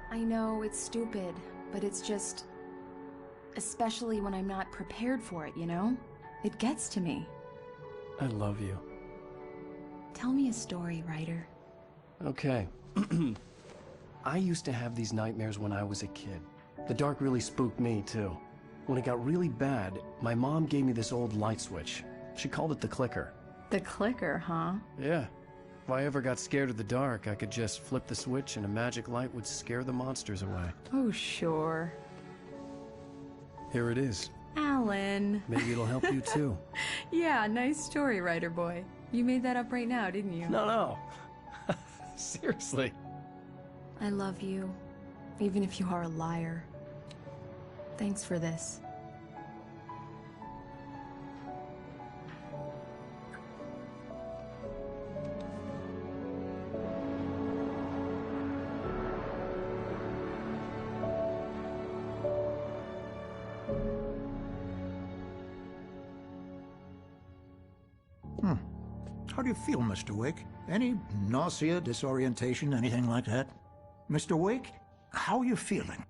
[SPEAKER 8] I know it's stupid, but it's just... Especially when I'm not prepared for it, you know? It gets to me.
[SPEAKER 14] I love you.
[SPEAKER 8] Tell me a story, writer.
[SPEAKER 1] Okay. I used to have these nightmares when I was a kid. The dark really spooked me, too. When it got really bad, my mom gave me this old light switch. She called it the clicker.
[SPEAKER 8] The clicker, huh?
[SPEAKER 1] Yeah. If I ever got scared of the dark, I could just flip the switch and a magic light would scare the monsters away.
[SPEAKER 8] Oh, sure.
[SPEAKER 1] Here it is.
[SPEAKER 8] Alan.
[SPEAKER 1] Maybe it'll help you, too.
[SPEAKER 8] Yeah, nice story, writer boy. You made that up right now, didn't you?
[SPEAKER 1] No. Seriously.
[SPEAKER 8] I love you, even if you are a liar. Thanks for this.
[SPEAKER 10] How do you feel, Mr. Wake? Any nausea, disorientation, anything like that? Mr. Wake, how are you feeling?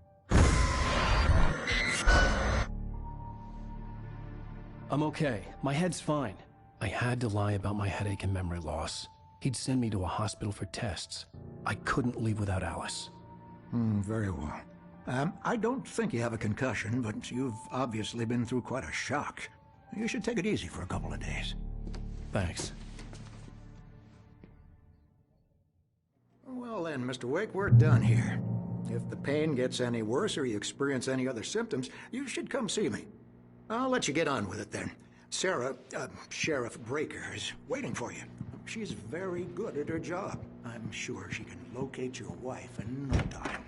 [SPEAKER 1] I'm okay. My head's fine. I had to lie about my headache and memory loss. He'd send me to a hospital for tests. I couldn't leave without Alice.
[SPEAKER 10] Very well. I don't think you have a concussion, but you've obviously been through quite a shock. You should take it easy for a couple of days.
[SPEAKER 1] Thanks.
[SPEAKER 10] Well then, Mr. Wake, we're done here. If the pain gets any worse or you experience any other symptoms, you should come see me. I'll let you get on with it then. Sarah, Sheriff Breaker, is waiting for you. She's very good at her job. I'm sure she can locate your wife in no time.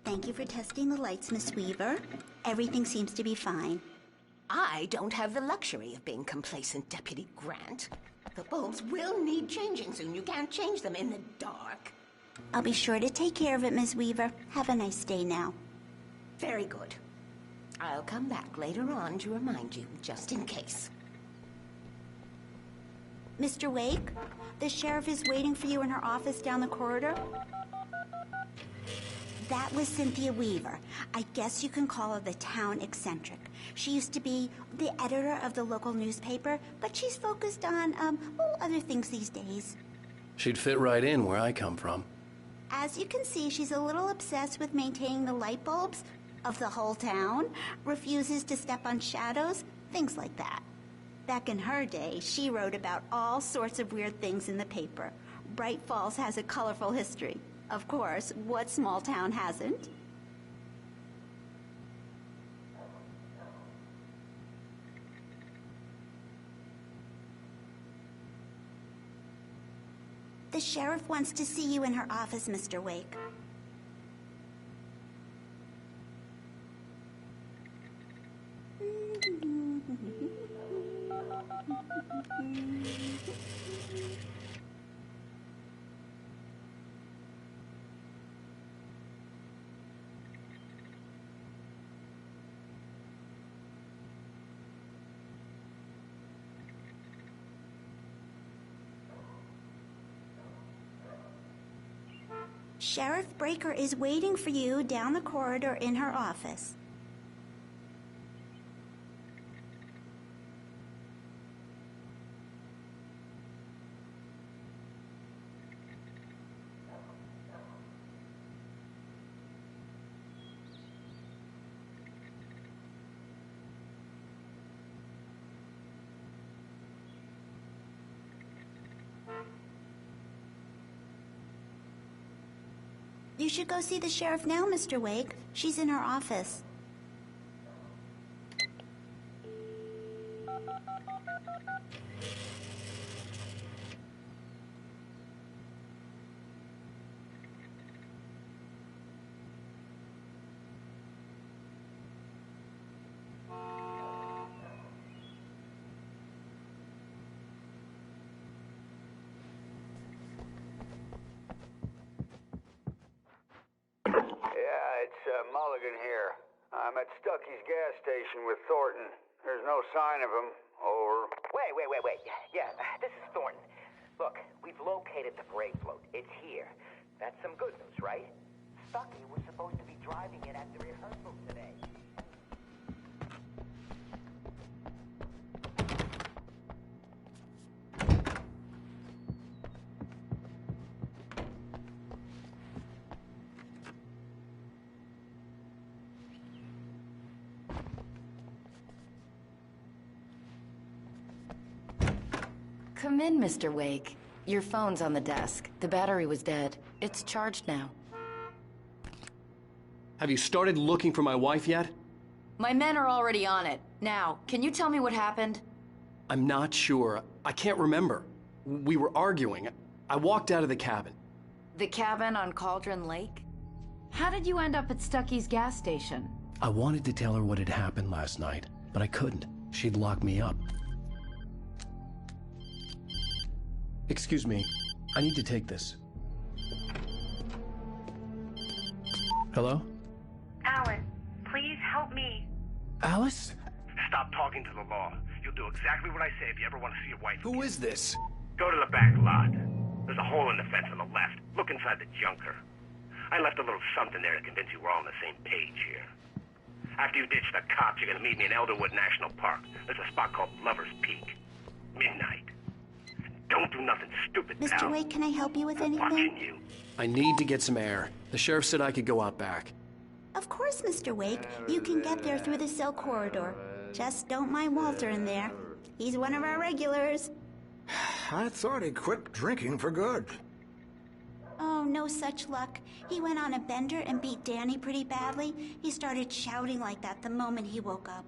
[SPEAKER 20] Thank you for testing the lights, Miss Weaver. Everything seems to be fine.
[SPEAKER 12] I don't have the luxury of being complacent, Deputy Grant. The bulbs will need changing soon. You can't change them in the dark.
[SPEAKER 20] I'll be sure to take care of it, Miss Weaver. Have a nice day now.
[SPEAKER 12] Very good. I'll come back later on to remind you, just in case.
[SPEAKER 20] Mr. Wake, the sheriff is waiting for you in her office down the corridor. That was Cynthia Weaver. I guess you can call her the town eccentric. She used to be the editor of the local newspaper, but she's focused on, other things these days.
[SPEAKER 1] She'd fit right in where I come from.
[SPEAKER 20] As you can see, she's a little obsessed with maintaining the light bulbs of the whole town, refuses to step on shadows, things like that. Back in her day, she wrote about all sorts of weird things in the paper. Bright Falls has a colorful history. Of course, what small town hasn't? The sheriff wants to see you in her office, Mr. Wake. Sheriff Breaker is waiting for you down the corridor in her office. You should go see the sheriff now, Mr. Wake. She's in her office.
[SPEAKER 21] Mulligan here. I'm at Stucky's gas station with Thornton. There's no sign of him. Over.
[SPEAKER 22] Wait. Yeah, this is Thornton. Look, we've located the brake float. It's here. That's some good news, right? Stucky was supposed to be driving it at the rehearsal today.
[SPEAKER 19] Come in, Mr. Wake. Your phone's on the desk. The battery was dead. It's charged now.
[SPEAKER 14] Have you started looking for my wife yet?
[SPEAKER 19] My men are already on it. Now, can you tell me what happened?
[SPEAKER 14] I'm not sure. I can't remember. We were arguing. I walked out of the cabin.
[SPEAKER 19] The cabin on Cauldron Lake? How did you end up at Stucky's gas station?
[SPEAKER 1] I wanted to tell her what had happened last night, but I couldn't. She'd lock me up. Excuse me. I need to take this. Hello?
[SPEAKER 7] Alan, please help me.
[SPEAKER 1] Alice?
[SPEAKER 3] Stop talking to the law. You'll do exactly what I say if you ever want to see your wife.
[SPEAKER 14] Who is this?
[SPEAKER 3] Go to the back lot. There's a hole in the fence on the left. Look inside the junker. I left a little something there to convince you we're all on the same page here. After you ditch the cops, you're gonna meet me in Elderwood National Park. There's a spot called Lover's Peak. Midnight. Don't do nothing stupid, pal.
[SPEAKER 20] Mr. Wake, can I help you with anything?
[SPEAKER 3] Watching you.
[SPEAKER 14] I need to get some air. The sheriff said I could go out back.
[SPEAKER 20] Of course, Mr. Wake. You can get there through the cell corridor. Just don't mind Walter in there. He's one of our regulars.
[SPEAKER 10] I thought he quit drinking for good.
[SPEAKER 20] Oh, no such luck. He went on a bender and beat Danny pretty badly. He started shouting like that the moment he woke up.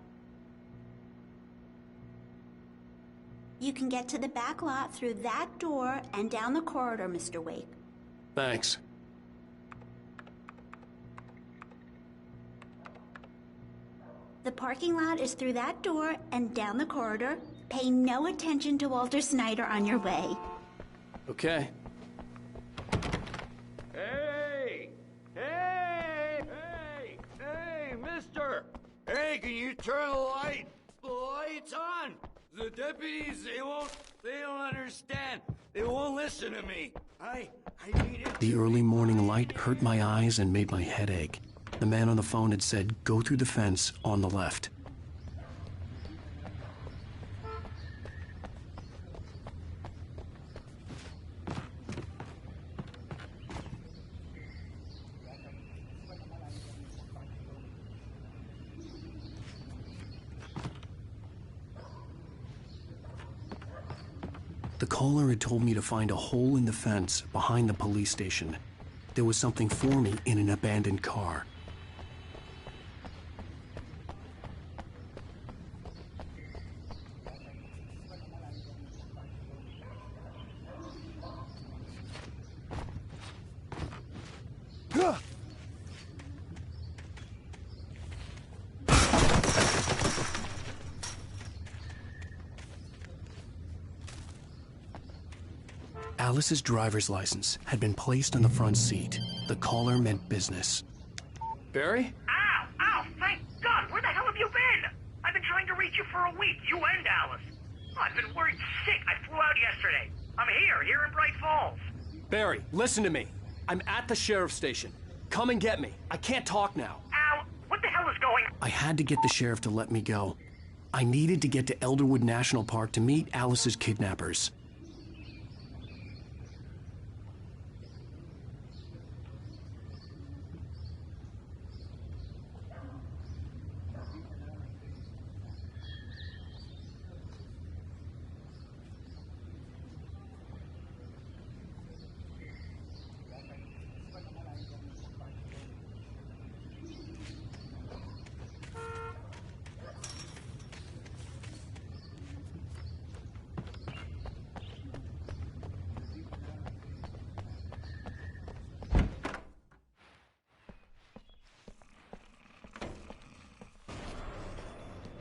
[SPEAKER 20] You can get to the back lot through that door and down the corridor, Mr. Wake.
[SPEAKER 14] Thanks.
[SPEAKER 20] The parking lot is through that door and down the corridor. Pay no attention to Walter Snyder on your way.
[SPEAKER 14] Okay.
[SPEAKER 23] Hey, mister!
[SPEAKER 10] Hey, can you turn the light?
[SPEAKER 23] The light's on!
[SPEAKER 3] The deputies, they don't understand. They won't listen to me. I need it.
[SPEAKER 1] The early morning light hurt my eyes and made my head ache. The man on the phone had said, go through the fence on the left. The caller had told me to find a hole in the fence behind the police station. There was something for me in an abandoned car. Alice's driver's license had been placed on the front seat. The caller meant business.
[SPEAKER 14] Barry?
[SPEAKER 7] Ow! Ow! Thank God! Where the hell have you been? I've been trying to reach you for a week, you and Alice. Oh, I've been worried sick. I flew out yesterday. I'm here in Bright Falls.
[SPEAKER 14] Barry, listen to me. I'm at the sheriff's station. Come and get me. I can't talk now.
[SPEAKER 7] Al, what the hell is going on?
[SPEAKER 1] I had to get the sheriff to let me go. I needed to get to Elderwood National Park to meet Alice's kidnappers.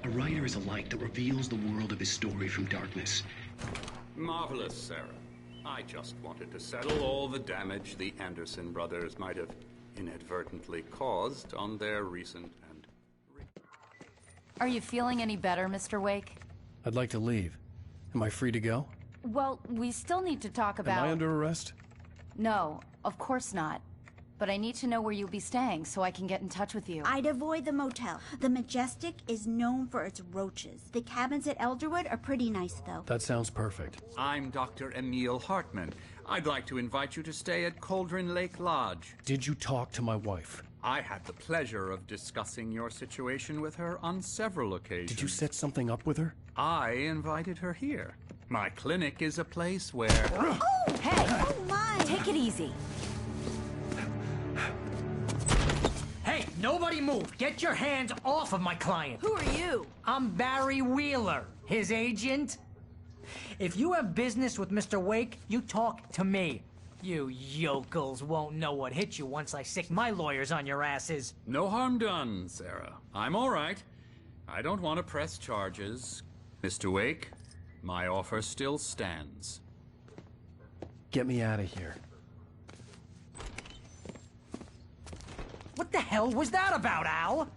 [SPEAKER 18] A writer is a light that reveals the world of his story from darkness.
[SPEAKER 4] Marvelous, Sarah. I just wanted to settle all the damage the Anderson brothers might have inadvertently caused on their recent and...
[SPEAKER 19] Are you feeling any better, Mr. Wake?
[SPEAKER 1] I'd like to leave. Am I free to go?
[SPEAKER 19] Well, we still need to talk about...
[SPEAKER 1] Am I under arrest?
[SPEAKER 19] No, of course not. But I need to know where you'll be staying so I can get in touch with you.
[SPEAKER 20] I'd avoid the motel. The Majestic is known for its roaches. The cabins at Elderwood are pretty nice, though.
[SPEAKER 1] That sounds perfect.
[SPEAKER 4] I'm Dr. Emil Hartman. I'd like to invite you to stay at Cauldron Lake Lodge.
[SPEAKER 1] Did you talk to my wife?
[SPEAKER 4] I had the pleasure of discussing your situation with her on several occasions.
[SPEAKER 1] Did you set something up with her?
[SPEAKER 4] I invited her here. My clinic is a place where...
[SPEAKER 20] Oh!
[SPEAKER 19] Hey!
[SPEAKER 20] Oh, my!
[SPEAKER 19] Take it easy.
[SPEAKER 5] Hey, nobody move! Get your hands off of my client!
[SPEAKER 8] Who are you?
[SPEAKER 5] I'm Barry Wheeler, his agent. If you have business with Mr. Wake, you talk to me. You yokels won't know what hit you once I sick my lawyers on your asses.
[SPEAKER 4] No harm done, Sarah. I'm all right. I don't want to press charges. Mr. Wake, my offer still stands.
[SPEAKER 1] Get me out of here.
[SPEAKER 5] What the hell was that about, Al?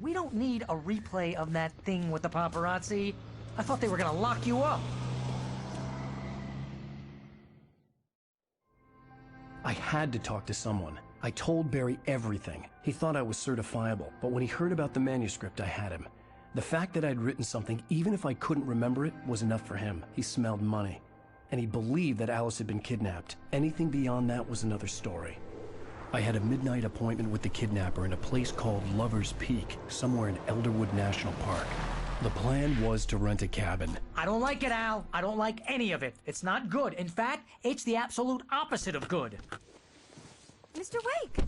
[SPEAKER 5] We don't need a replay of that thing with the paparazzi. I thought they were gonna lock you up.
[SPEAKER 1] I had to talk to someone. I told Barry everything. He thought I was certifiable, but when he heard about the manuscript, I had him. The fact that I'd written something, even if I couldn't remember it, was enough for him. He smelled money. And he believed that Alice had been kidnapped. Anything beyond that was another story. I had a midnight appointment with the kidnapper in a place called Lover's Peak, somewhere in Elderwood National Park. The plan was to rent a cabin.
[SPEAKER 5] I don't like it, Al. I don't like any of it. It's not good. In fact, it's the absolute opposite of good.
[SPEAKER 9] Mr. Wake!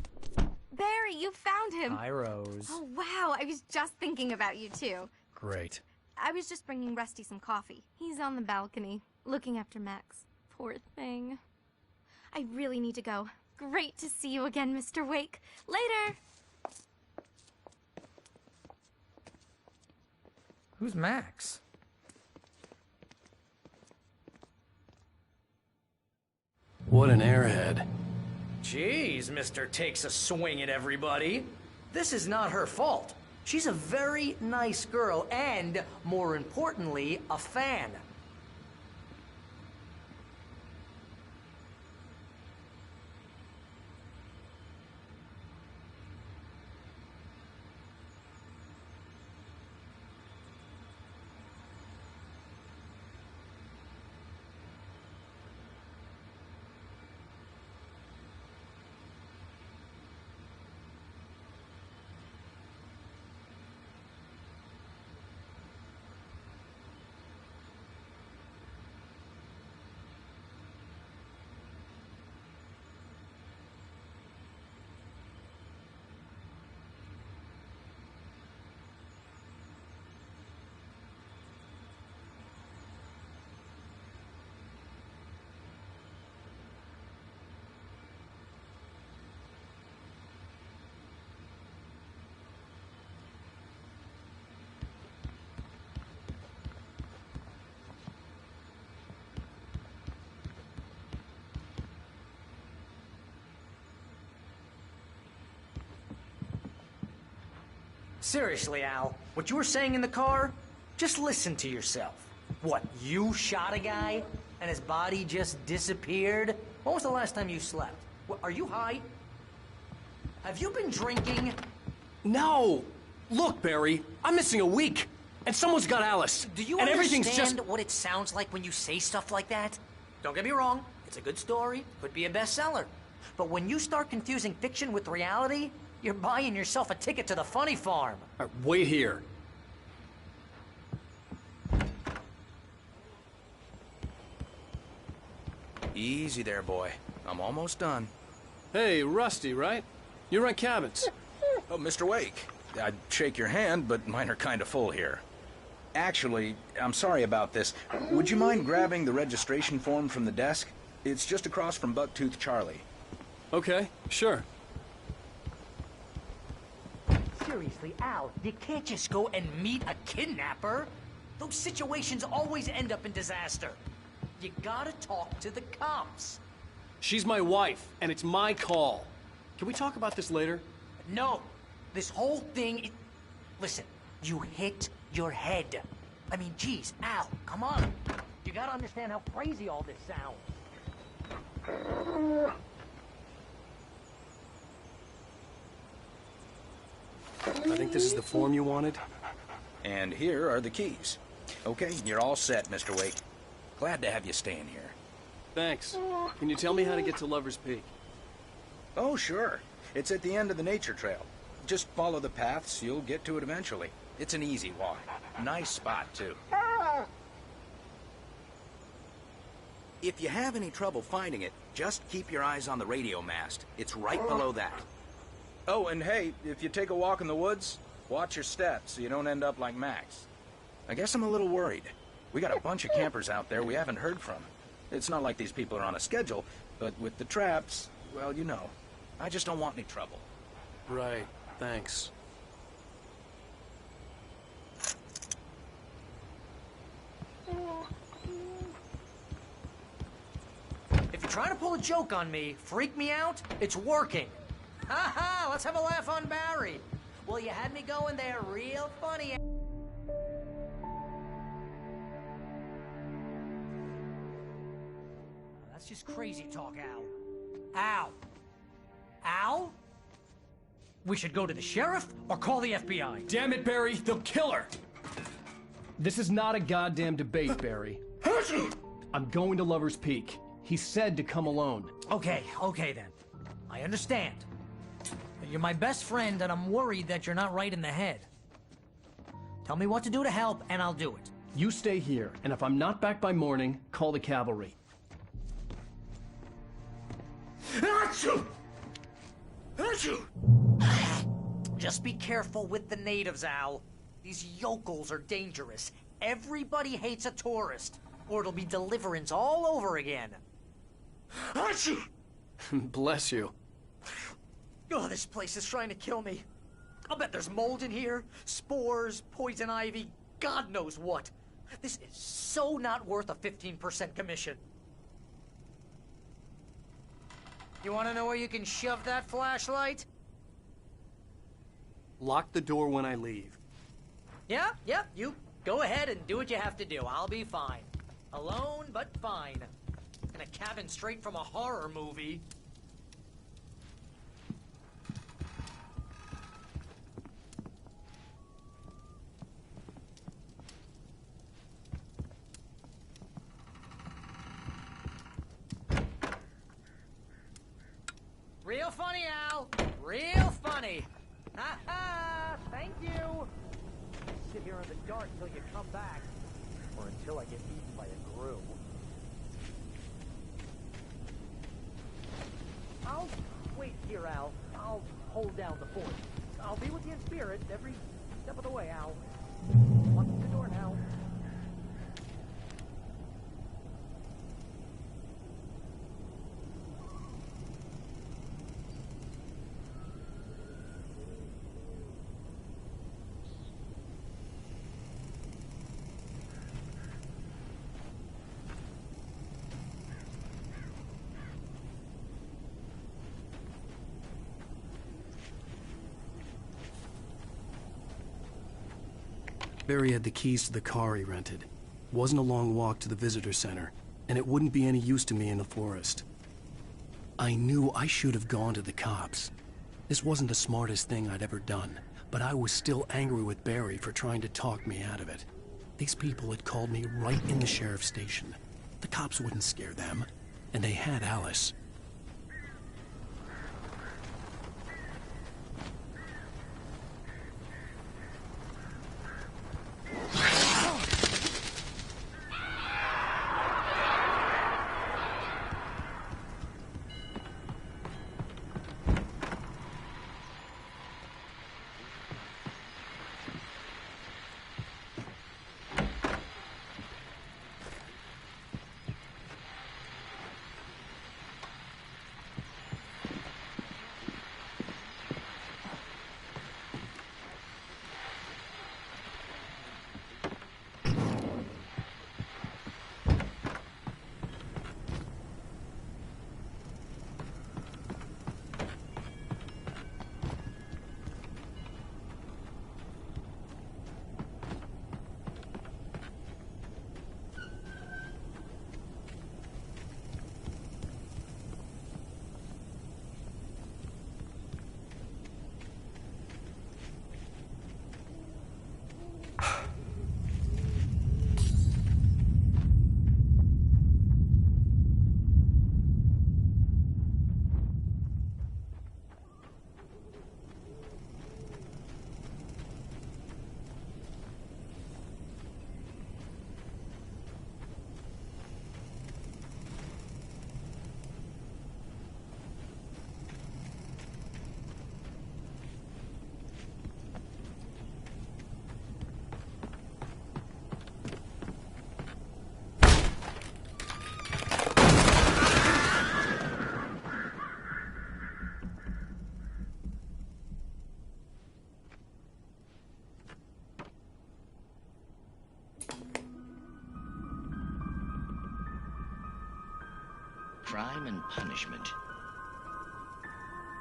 [SPEAKER 9] Barry, you found him.
[SPEAKER 5] Hi, Rose.
[SPEAKER 9] Oh, wow. I was just thinking about you, too.
[SPEAKER 1] Great.
[SPEAKER 9] I was just bringing Rusty some coffee. He's on the balcony, looking after Max. Poor thing. I really need to go. Great to see you again, Mr. Wake. Later!
[SPEAKER 5] Who's Max?
[SPEAKER 1] What an airhead.
[SPEAKER 5] Jeez, Mr. Takes a swing at everybody. This is not her fault. She's a very nice girl and, more importantly, a fan. Seriously, Al, what you were saying in the car, just listen to yourself. What, you shot a guy and his body just disappeared? When was the last time you slept? What, are you high? Have you been drinking?
[SPEAKER 14] No! Look, Barry, I'm missing a week, and someone's got Alice.
[SPEAKER 5] Do you
[SPEAKER 14] and
[SPEAKER 5] understand
[SPEAKER 14] everything's just...
[SPEAKER 5] what it sounds like when you say stuff like that? Don't get me wrong, it's a good story, could be a bestseller. But when you start confusing fiction with reality, you're buying yourself a ticket to the funny farm.
[SPEAKER 14] All right, wait here.
[SPEAKER 6] Easy there, boy. I'm almost done.
[SPEAKER 14] Hey, Rusty, right? You rent cabins.
[SPEAKER 6] Oh, Mr. Wake. I'd shake your hand, but mine are kind of full here. Actually, I'm sorry about this. Would you mind grabbing the registration form from the desk? It's just across from Bucktooth Charlie.
[SPEAKER 14] Okay, sure.
[SPEAKER 5] Seriously, Al, you can't just go and meet a kidnapper. Those situations always end up in disaster. You gotta talk to the cops.
[SPEAKER 14] She's my wife, and it's my call. Can we talk about this later?
[SPEAKER 5] No. This whole thing... Listen, you hit your head. I mean, geez, Al, come on. You gotta understand how crazy all this sounds.
[SPEAKER 14] I think this is the form you wanted.
[SPEAKER 6] And here are the keys. Okay, you're all set, Mr. Wake. Glad to have you staying here.
[SPEAKER 14] Thanks. Can you tell me how to get to Lover's Peak?
[SPEAKER 6] Oh, sure. It's at the end of the nature trail. Just follow the paths, you'll get to it eventually. It's an easy walk. Nice spot, too. If you have any trouble finding it, just keep your eyes on the radio mast. It's right below that. Oh, and hey, if you take a walk in the woods, watch your steps so you don't end up like Max. I guess I'm a little worried. We got a bunch of campers out there we haven't heard from. It's not like these people are on a schedule, but with the traps, well, you know. I just don't want any trouble.
[SPEAKER 14] Right, thanks.
[SPEAKER 5] If you're trying to pull a joke on me, freak me out, it's working. Ha ha, let's have a laugh on Barry. Well, you had me going there real funny. That's just crazy talk, Al. Al? Al? We should go to the sheriff or call the FBI.
[SPEAKER 14] Damn it, Barry, they'll kill her! This is not a goddamn debate, Barry. I'm going to Lover's Peak. He said to come alone.
[SPEAKER 5] Okay then. I understand. But you're my best friend, and I'm worried that you're not right in the head. Tell me what to do to help, and I'll do it.
[SPEAKER 14] You stay here, and if I'm not back by morning, call the cavalry.
[SPEAKER 5] Achoo! Achoo! Just be careful with the natives, Al. These yokels are dangerous. Everybody hates a tourist, or it'll be deliverance all over again. Achoo!
[SPEAKER 14] Bless you.
[SPEAKER 5] Oh, this place is trying to kill me. I'll bet there's mold in here, spores, poison ivy, God knows what. This is so not worth a 15% commission. You want to know where you can shove that flashlight?
[SPEAKER 1] Lock the door when I leave.
[SPEAKER 5] Yep, you go ahead and do what you have to do. I'll be fine. Alone, but fine. In a cabin straight from a horror movie. Real funny, Al. Real funny. Ha ha! Thank you. Sit here in the dark till you come back. Or until I get eaten by a grue. I'll wait here, Al. I'll hold down the fort. I'll be with you in spirit every step of the way, Al. Locking the door now.
[SPEAKER 1] Barry had the keys to the car he rented. Wasn't a long walk to the visitor center, and it wouldn't be any use to me in the forest. I knew I should have gone to the cops. This wasn't the smartest thing I'd ever done, but I was still angry with Barry for trying to talk me out of it. These people had called me right in the sheriff's station. The cops wouldn't scare them, and they had Alice.
[SPEAKER 16] Crime and punishment.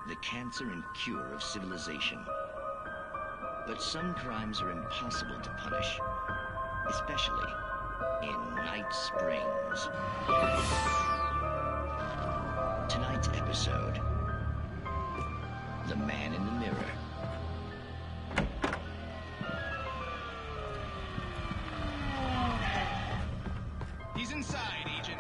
[SPEAKER 16] The cancer and cure of civilization. But some crimes are impossible to punish, especially in Night Springs. Tonight's episode, The Man in the Mirror.
[SPEAKER 17] He's inside, Agent.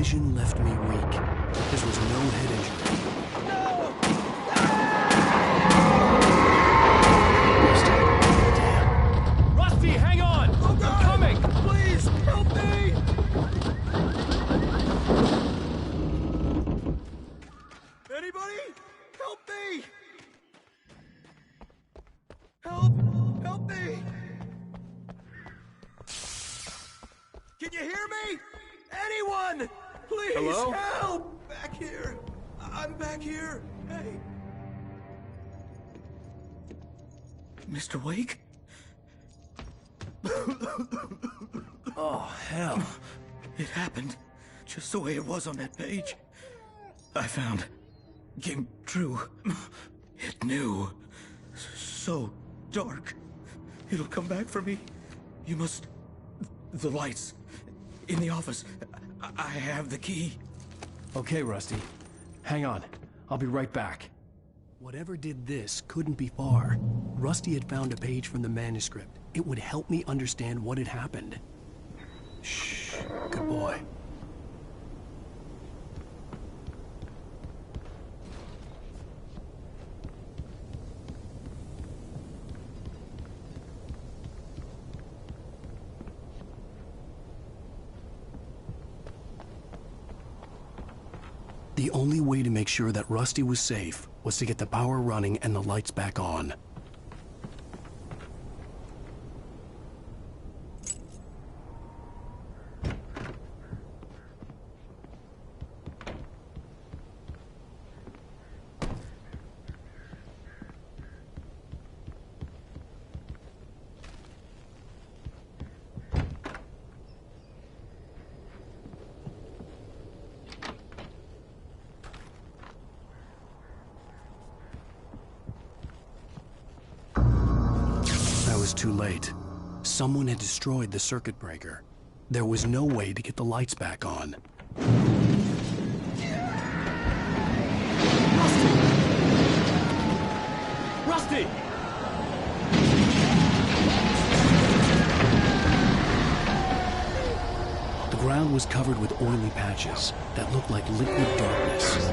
[SPEAKER 1] vision left me weak. This was no head injury.
[SPEAKER 14] Rusty, hang on!
[SPEAKER 10] Oh, God!
[SPEAKER 14] I'm coming!
[SPEAKER 10] Please, help me! Anybody? Help me! Help me! Can you hear me? Anyone! Please
[SPEAKER 6] Hello?
[SPEAKER 10] help! Back here. I'm back here. Hey. Mr. Wake? Oh, hell. It happened just the way it was on that page. I found. Came true. It knew. So dark. It'll come back for me. You must... The lights. In the office. I have the key.
[SPEAKER 1] Okay, Rusty. Hang on. I'll be right back. Whatever did this couldn't be far. Rusty had found a page from the manuscript. It would help me understand what had happened. Shh. Good boy. The only way to make sure that Rusty was safe was to get the power running and the lights back on. I was too late. Someone had destroyed the circuit breaker. There was no way to get the lights back on.
[SPEAKER 14] Rusty!
[SPEAKER 1] The ground was covered with oily patches that looked like liquid darkness.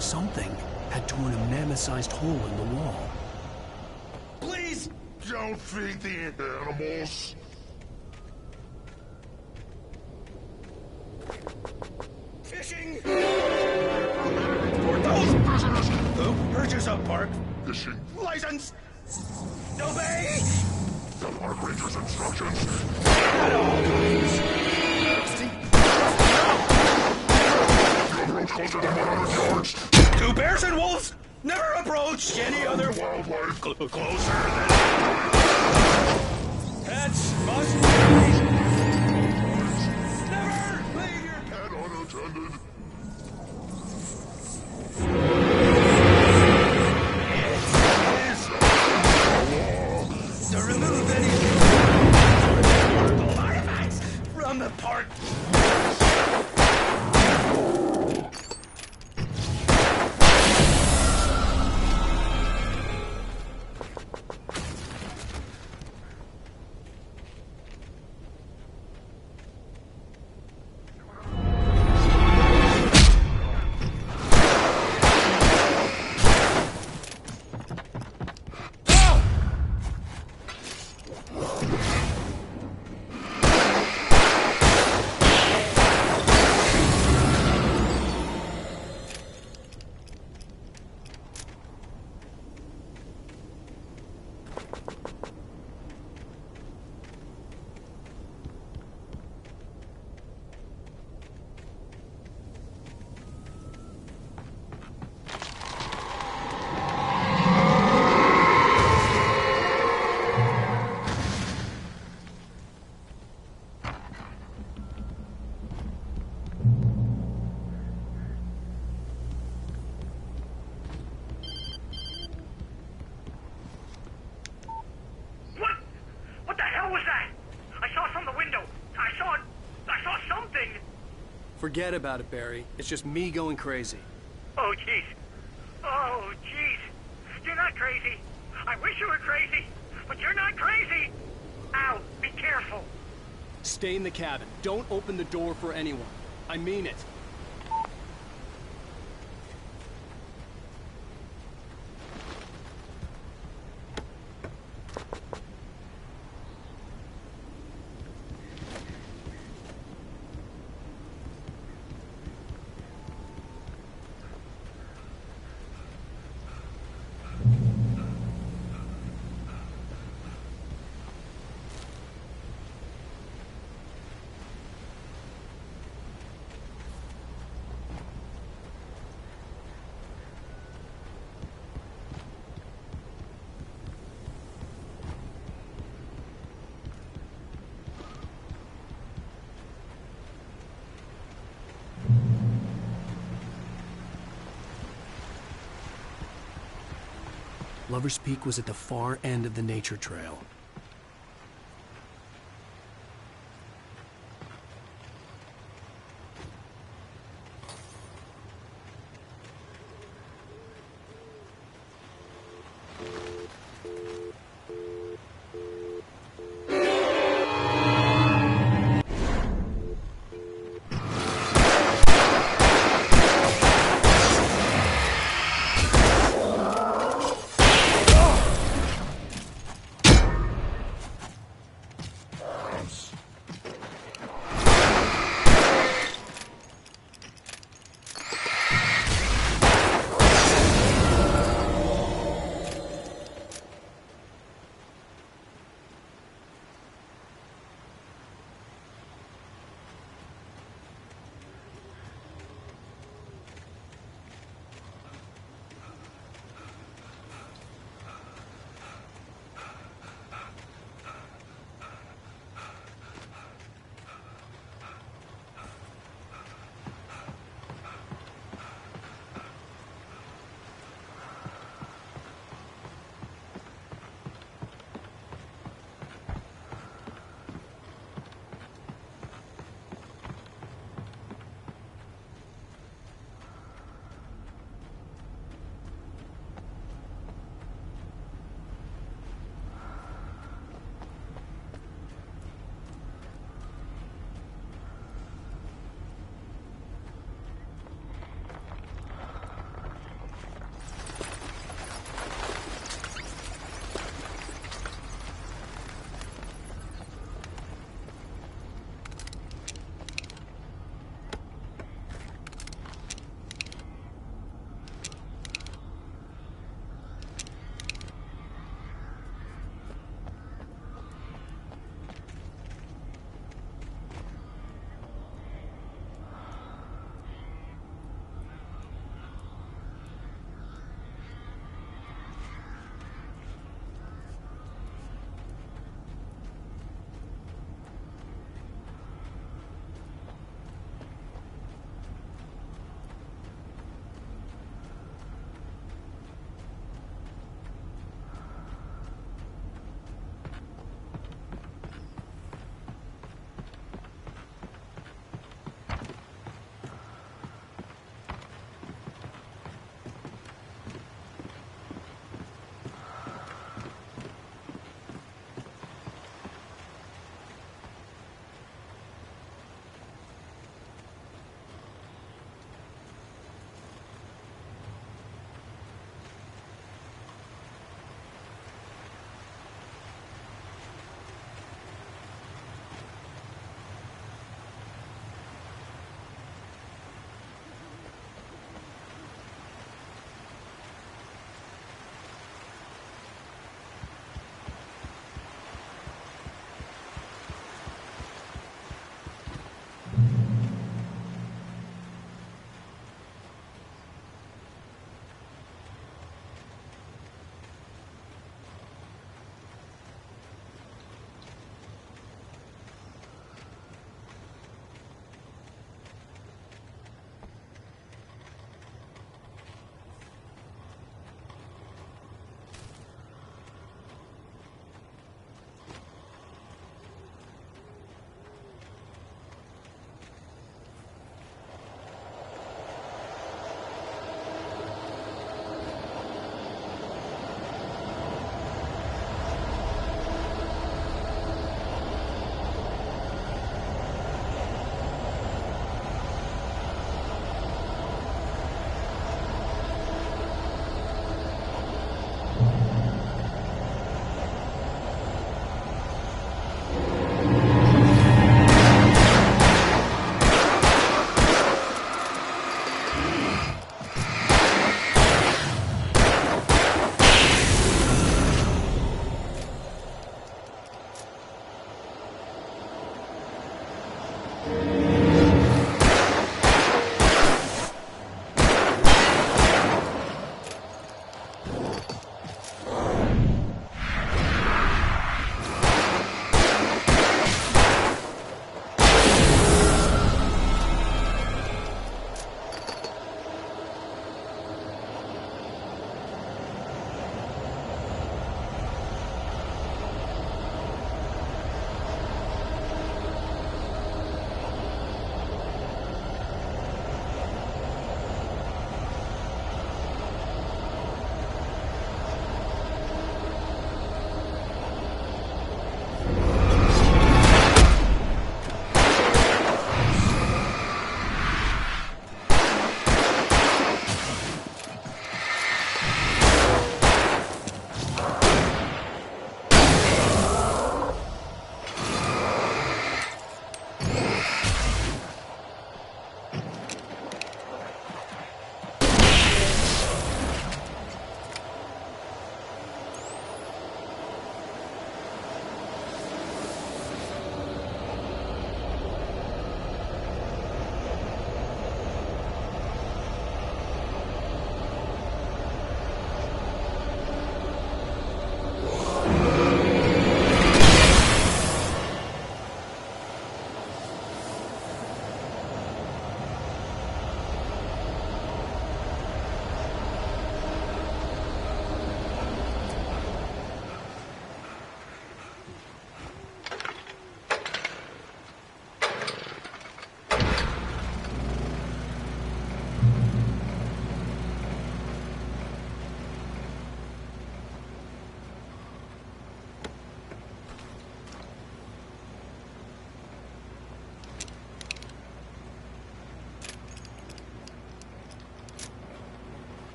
[SPEAKER 1] Something had torn a mammoth-sized hole in the wall.
[SPEAKER 2] Please don't feed the animals.
[SPEAKER 10] Fishing! For those prisoners who purchase a park
[SPEAKER 2] Fishing
[SPEAKER 10] license! Obey!
[SPEAKER 2] the park ranger's instructions.
[SPEAKER 10] At all times!
[SPEAKER 2] You approach closer than 100 yards.
[SPEAKER 10] Two bears and wolves never approach any other
[SPEAKER 2] Wildlife
[SPEAKER 10] closer than... Pets must be... Never leave your
[SPEAKER 2] cat unattended.
[SPEAKER 10] To remove any artifacts from the park.
[SPEAKER 14] Forget about it, Barry. It's just me going crazy.
[SPEAKER 7] Oh, jeez. Oh, jeez. You're not crazy. I wish you were crazy, but you're not crazy. Ow, be careful.
[SPEAKER 14] Stay in the cabin. Don't open the door for anyone. I mean it.
[SPEAKER 1] Lover's Peak was at the far end of the nature trail.